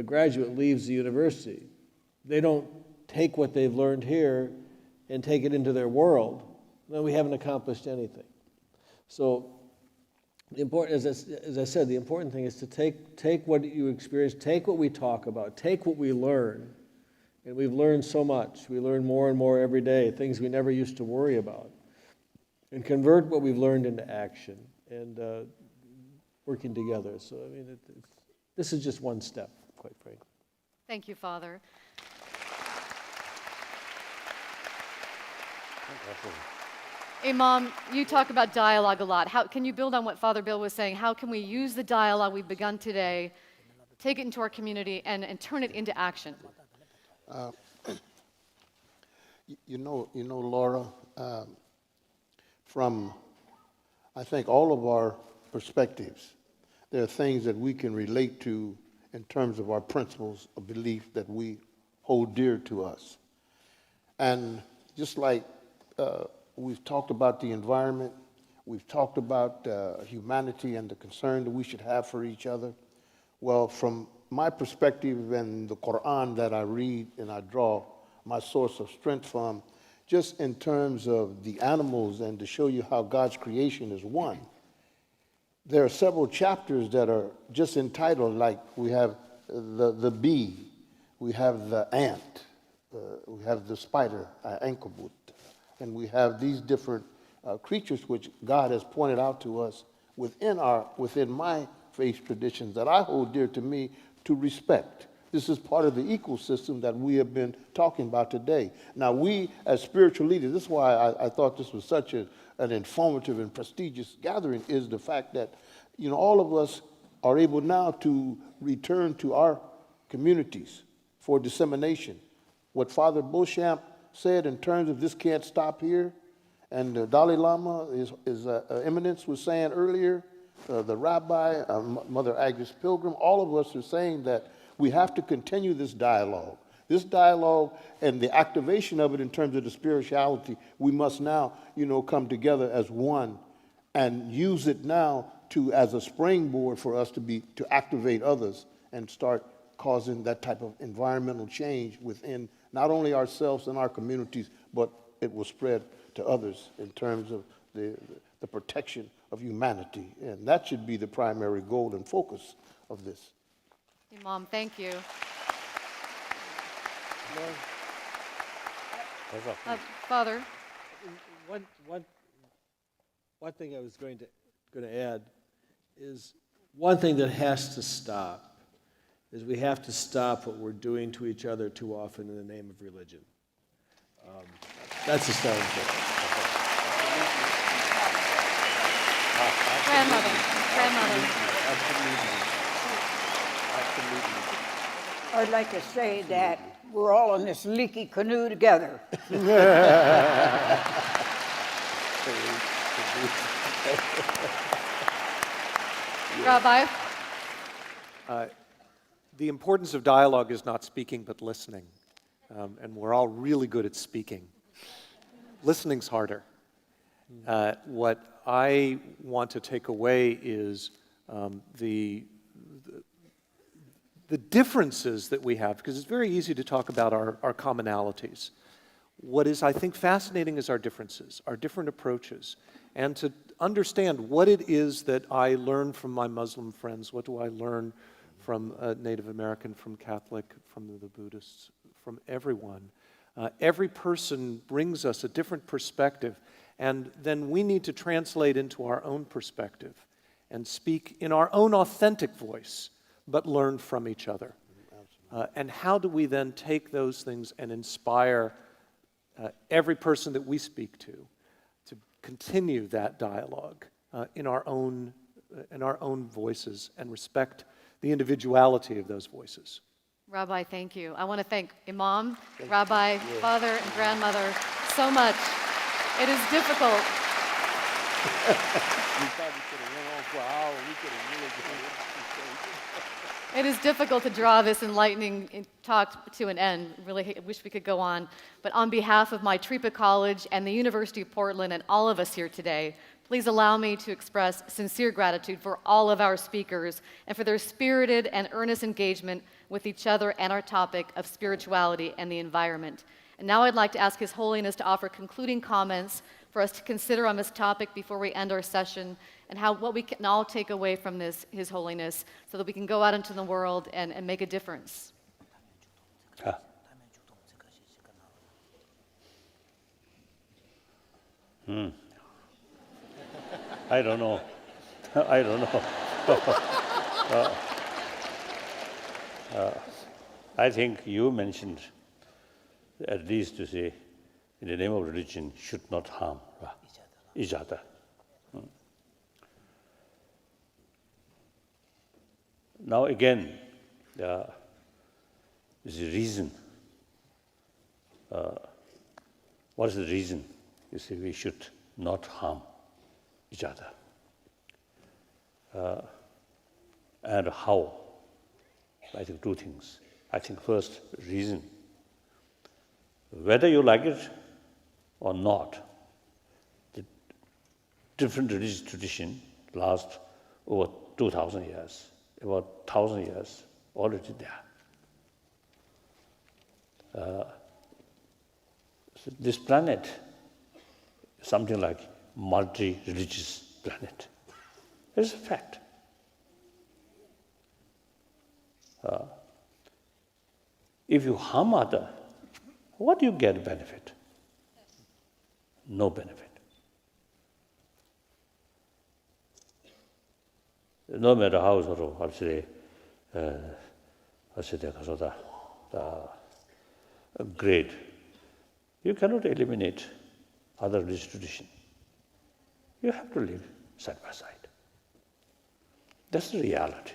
graduate leaves the university, they don't take what they've learned here and take it into their world, then we haven't accomplished anything. So as I said, the important thing is to take what you experience, take what we talk about, take what we learn, and we've learned so much. We learn more and more every day, things we never used to worry about, and convert what we've learned into action and working together. So, I mean, this is just one step, quite frankly. Thank you, Father. Imam, you talk about dialogue a lot. How can you build on what Father Bill was saying? How can we use the dialogue we've begun today, take it into our community, and turn it into action? You know, Laura, from, I think, all of our perspectives, there are things that we can relate to in terms of our principles of belief that we hold dear to us. And just like we've talked about the environment, we've talked about humanity and the concern that we should have for each other. Well, from my perspective and the Quran that I read and I draw my source of strength from, just in terms of the animals and to show you how God's creation is one, there are several chapters that are just entitled, like we have the bee, we have the ant, we have the spider, ankabut, and we have these different creatures which God has pointed out to us within my faith traditions that I hold dear to me to respect. This is part of the ecosystem that we have been talking about today. Now, we as spiritual leaders, this is why I thought this was such an informative and prestigious gathering, is the fact that, all of us are able now to return to our communities for dissemination. What Father Beauchamp said in terms of this can't stop here, and the Dalai Lama, his Eminence was saying earlier, the Rabbi, Mother Agnes Pilgrim, all of us are saying that we have to continue this dialogue. This dialogue and the activation of it in terms of the spirituality, we must now, come together as one and use it now as a springboard for us to activate others and start causing that type of environmental change within not only ourselves and our communities, but it will spread to others in terms of the protection of humanity. And that should be the primary goal and focus of this. Imam, thank you. Father? One thing I was going to add is one thing that has to stop is we have to stop what we're doing to each other too often in the name of religion. That's the starting point. Grandmother. I'd like to say that we're all in this leaky canoe together. Rabbi? The importance of dialogue is not speaking but listening. And we're all really good at speaking. Listening's harder. What I want to take away is the differences that we have, because it's very easy to talk about our commonalities. What is, I think, fascinating is our differences, our different approaches, and to understand what it is that I learn from my Muslim friends, what do I learn from Native American, from Catholic, from the Buddhists, from everyone. Every person brings us a different perspective, and then we need to translate into our own perspective and speak in our own authentic voice, but learn from each other. And how do we then take those things and inspire every person that we speak to continue that dialogue in our own voices and respect the individuality of those voices? Rabbi, thank you. I want to thank Imam, Rabbi, Father, and Grandmother so much. It is difficult. thought we could have went on for an hour. We could have really It is difficult to draw this enlightening talk to an end. Really wish we could go on. But on behalf of my Tripa College and the University of Portland and all of us here today, please allow me to express sincere gratitude for all of our speakers and for their spirited and earnest engagement with each other and our topic of spirituality and the environment. And now I'd like to ask His Holiness to offer concluding comments for us to consider on this topic before we end our session, and what we can all take away from this, His Holiness, so that we can go out into the world and make a difference. I don't know. I don't know. I think you mentioned, at least to say, in the name of religion, should not harm each other. Now again, there is a reason. What is the reason? You see, we should not harm each other. And how? I think two things. I think first, reason. Whether you like it or not, the different religious tradition last over 2,000 years, about 1,000 years already there. So this planet is something like multi-religious planet. It's a fact. If you harm other, what do you get benefit? No benefit. No matter how sort of, great, you cannot eliminate other religious tradition. You have to live side by side. That's the reality.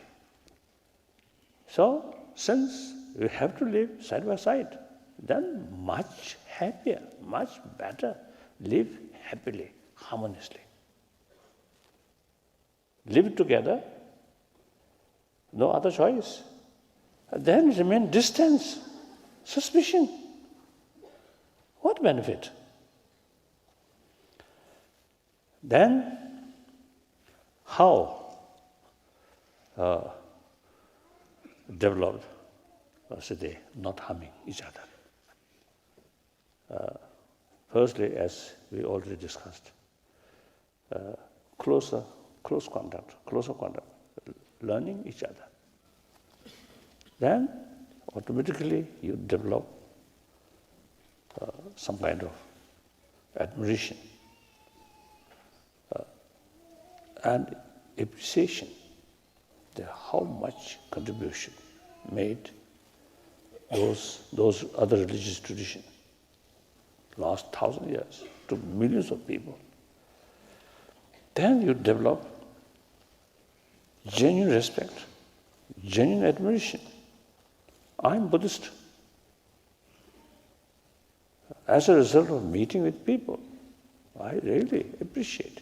So, since we have to live side by side, then much happier, much better, live happily, harmoniously. Live together, no other choice. Then remain distance, suspicion. What benefit? Then, how developed, not harming each other? Firstly, as we already discussed, closer contact, learning each other. Then, automatically, you develop some kind of admiration and appreciation that how much contribution made those other religious traditions last 1,000 years to millions of people. Then you develop genuine respect, genuine admiration. I'm Buddhist. As a result of meeting with people, I really appreciate.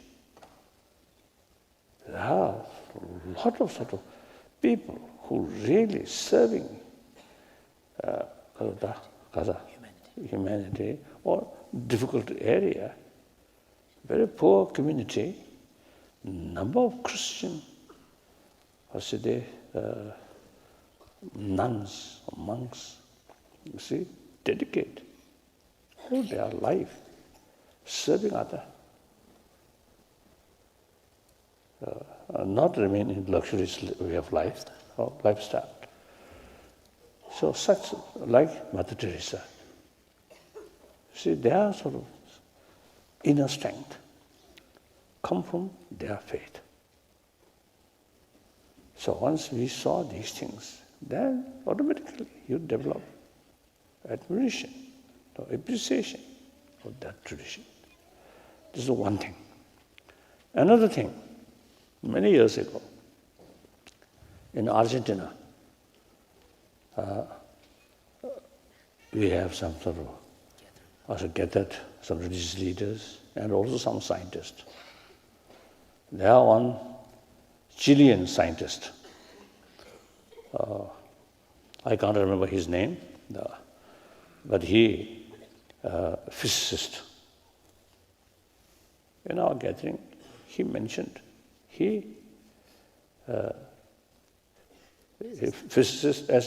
There are a lot of sort of people who really serving humanity or difficult area, very poor community, number of Christian, nuns, monks, you see, dedicate all their life serving others. Not remain in luxurious way of life or lifestyle. So such like Mother Teresa, see, their sort of inner strength come from their faith. So once we saw these things, then automatically you develop admiration or appreciation of that tradition. This is one thing. Another thing, many years ago, in Argentina, we have some sort of also gathered some religious leaders and also some scientists. There are one Chilean scientist. I can't remember his name, but he, physicist. In our gathering, he mentioned as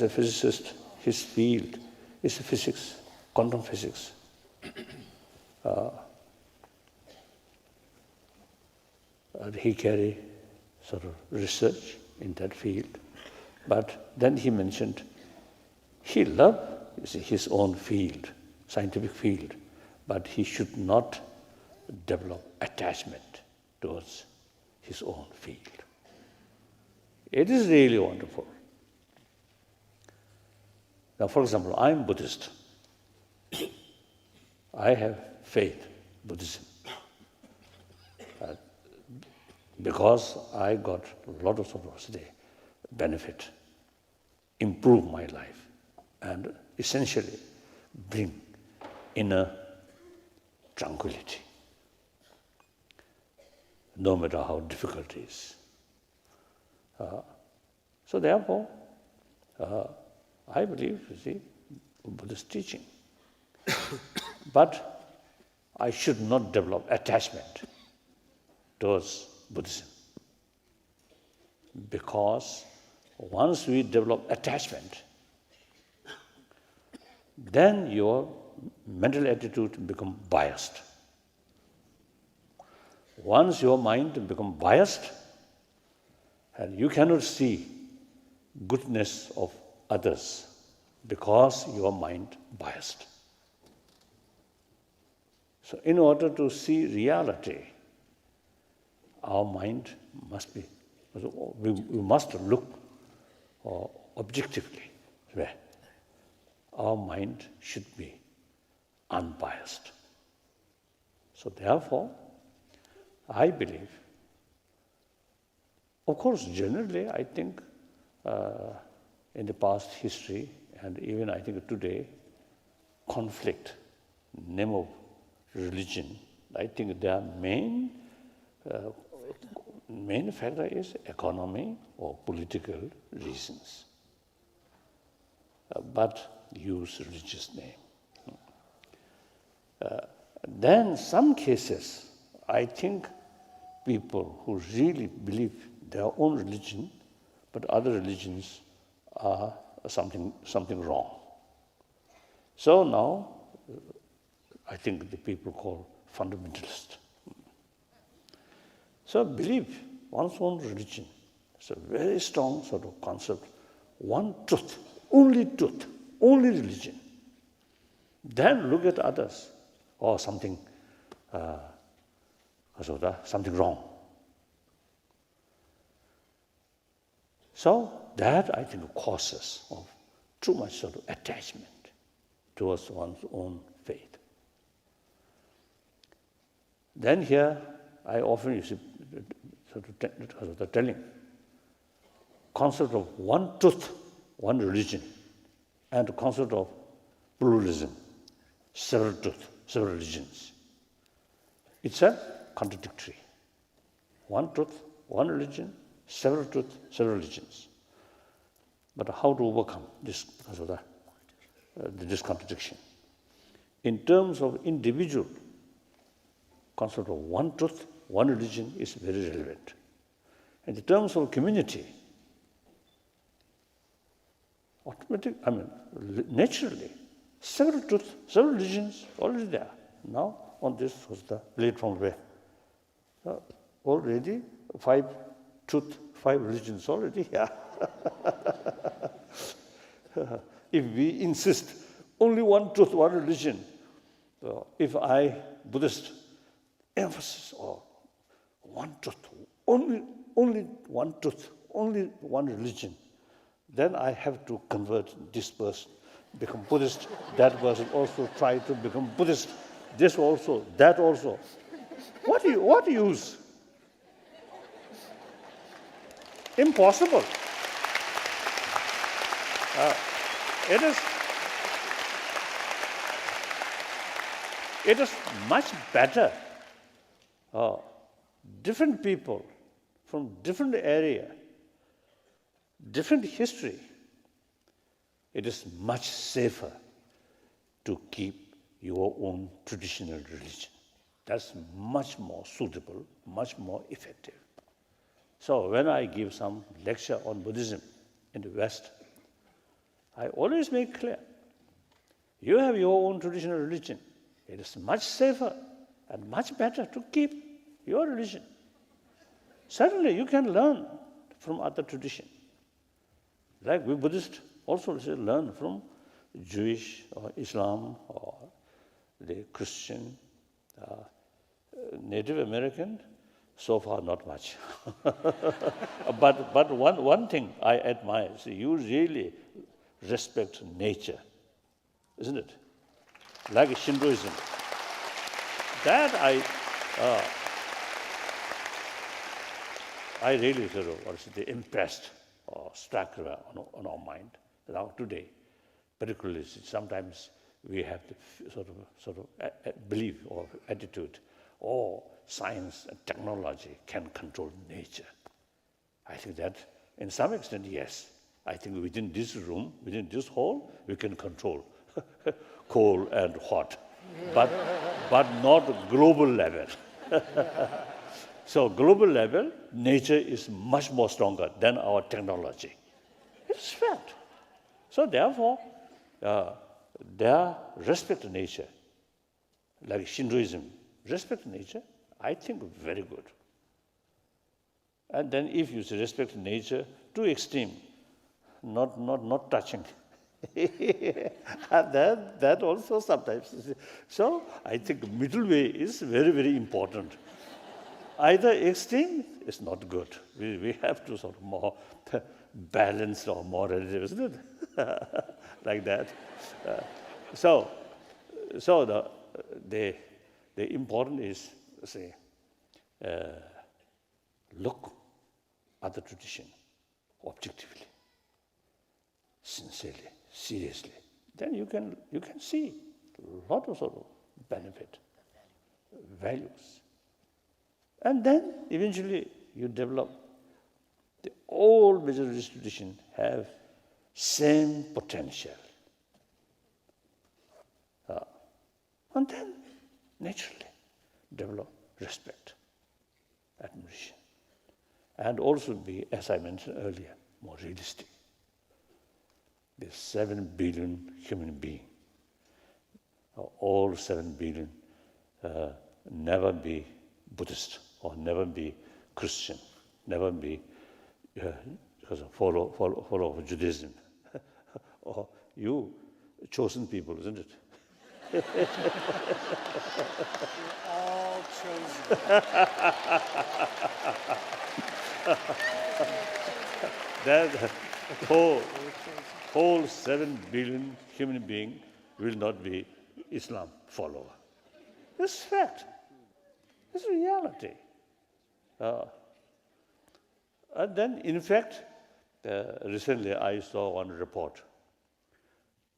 a physicist, his field is physics, quantum physics. And he carried sort of research in that field. But then he mentioned he loved his own field, scientific field, but he should not develop attachment towards his own field. It is really wonderful. Now, for example, I'm Buddhist. I have faith, Buddhism. Because I got a lot of sort of benefit, improve my life, and essentially bring inner tranquility, no matter how difficult it is. So therefore, I believe, Buddhist teaching. But I should not develop attachment towards Buddhism. Because once we develop attachment, then your mental attitude becomes biased. Once your mind becomes biased, and you cannot see goodness of others because your mind biased. So in order to see reality, our mind must be, we must look objectively. Our mind should be unbiased. So therefore, I believe, of course, generally, I think in the past history, and even I think today, conflict, name of religion, I think their main factor is economy or political reasons, but use religious name. Then some cases, I think people who really believe their own religion, but other religions are something wrong. So now, I think the people call fundamentalist. So believe one's own religion. It's a very strong sort of concept. One truth, only religion. Then look at others, or something wrong. So that, I think, causes of too much sort of attachment towards one's own faith. Then here, I often telling concept of one truth, one religion, and the concept of pluralism, several truth, several religions. It's a contradictory. One truth, one religion, several truth, several religions. But how to overcome this contradiction? In terms of individual, concept of one truth, one religion is very relevant. In the terms of community, naturally, several truths, several religions already there. Now, on this was the platform where already 5 truth, 5 religions already here. If we insist only one truth, one religion, if I, Buddhist, emphasis on one truth, only one truth, only one religion, then I have to convert this person, become Buddhist, that person also try to become Buddhist, this also, that also. What use? Impossible. It is much better different people from different area, different history, it is much safer to keep your own traditional religion. That's much more suitable, much more effective. So when I give some lecture on Buddhism in the West, I always make clear, you have your own traditional religion. It is much safer and much better to keep your religion. Certainly you can learn from other tradition. Like we Buddhists also learn from Jewish or Islam or the Christian, Native American, so far not much. but one thing I admire, see, you really respect nature, isn't it? Like Shintoism. That I really sort of impressed or struck on our mind. Now today, particularly sometimes we have the sort of belief or attitude, science and technology can control nature. I think that in some extent, yes. I think within this room, within this hall, we can control cold and hot, but not global level. So global level, nature is much more stronger than our technology. It's fact. So therefore, their respect to nature, like Shintoism, respect to nature, I think very good. And then if you respect nature to extreme, not touching, that also sometimes. So I think middle way is very, very important. Either extreme is not good. We have to sort of more balance or more relative, isn't it? Like that. So the important is, say, look at the tradition objectively, sincerely, seriously. Then you can see a lot of sort of benefit, values. And then eventually you develop all major religious traditions have same potential. And then naturally develop respect, admiration, and also be, as I mentioned earlier, more realistic. There's 7 billion human beings. All 7 billion never be Buddhist or never be Christian, never be follow of Judaism. Or you chosen people, isn't it? All chosen. That whole 7 billion human beings will not be Islam follower. It's fact. It's reality. And then, in fact, recently I saw one report.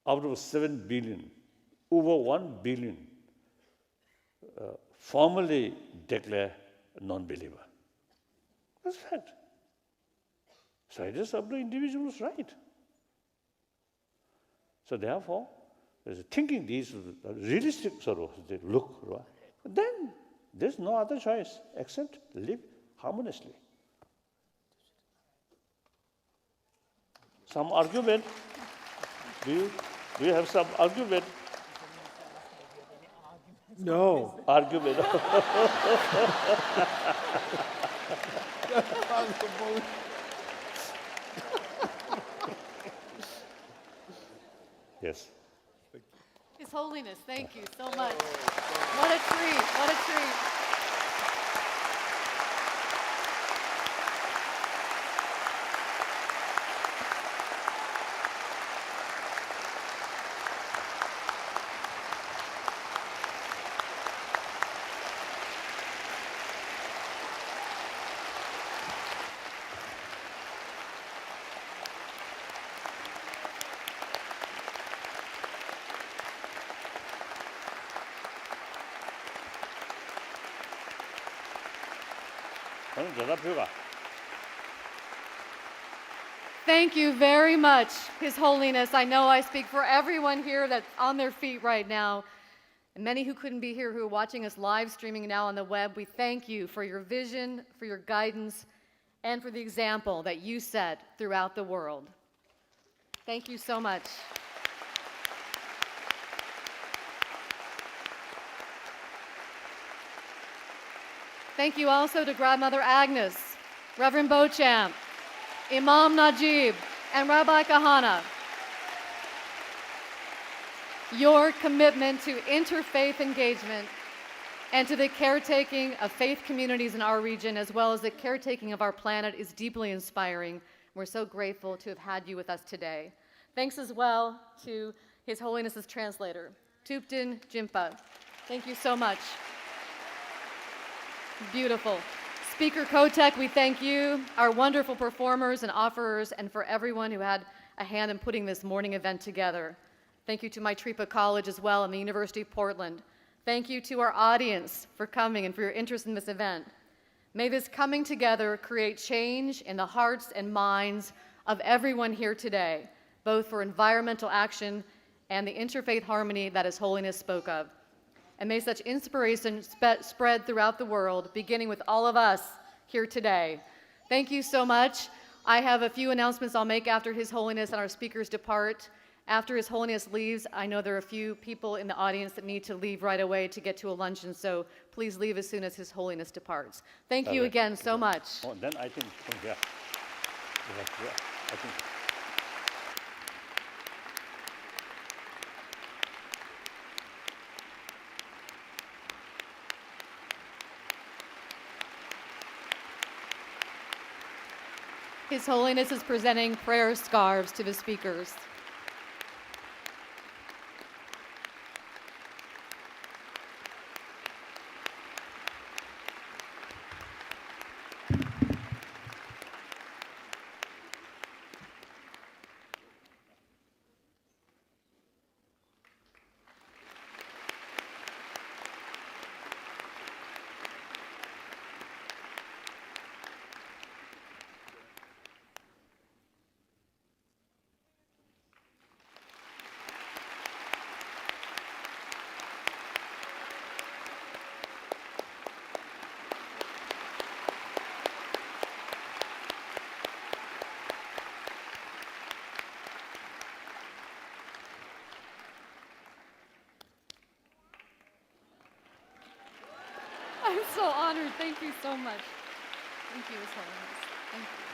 Out of 7 billion, over 1 billion formally declare non-believer. That's fact. So it is up to individuals' right. So therefore, thinking these realistic sort of look, right? Then there's no other choice except live harmoniously. Some argument? Do you have some argument? No. Argument. Yes. His Holiness, thank you so much. What a treat, what a treat. 대답해가. Thank you very much, His Holiness. I know I speak for everyone here that's on their feet right now, and many who couldn't be here who are watching us live streaming now on the web. We thank you for your vision, for your guidance, and for the example that you set throughout the world. Thank you so much. Thank you also to Grandmother Agnes, Reverend Beauchamp, Imam Najib, and Rabbi Cahana. Your commitment to interfaith engagement and to the caretaking of faith communities in our region, as well as the caretaking of our planet, is deeply inspiring. We're so grateful to have had you with us today. Thanks as well to His Holiness's translator, Thupten Jimpa. Thank you so much. Beautiful. Speaker Kotek, we thank you, our wonderful performers and offerers, and for everyone who had a hand in putting this morning event together. Thank you to Maitripa College as well and the University of Portland. Thank you to our audience for coming and for your interest in this event. May this coming together create change in the hearts and minds of everyone here today, both for environmental action and the interfaith harmony that His Holiness spoke of. And may such inspiration spread throughout the world, beginning with all of us here today. Thank you so much. I have a few announcements I'll make after His Holiness and our speakers depart. After His Holiness leaves, I know there are a few people in the audience that need to leave right away to get to a luncheon, so please leave as soon as His Holiness departs. Thank you again so much. Oh, then I think, yeah. I think. His Holiness is presenting prayer scarves to the speakers. I'm so honored. Thank you so much. Thank you, His Holiness. Thank you.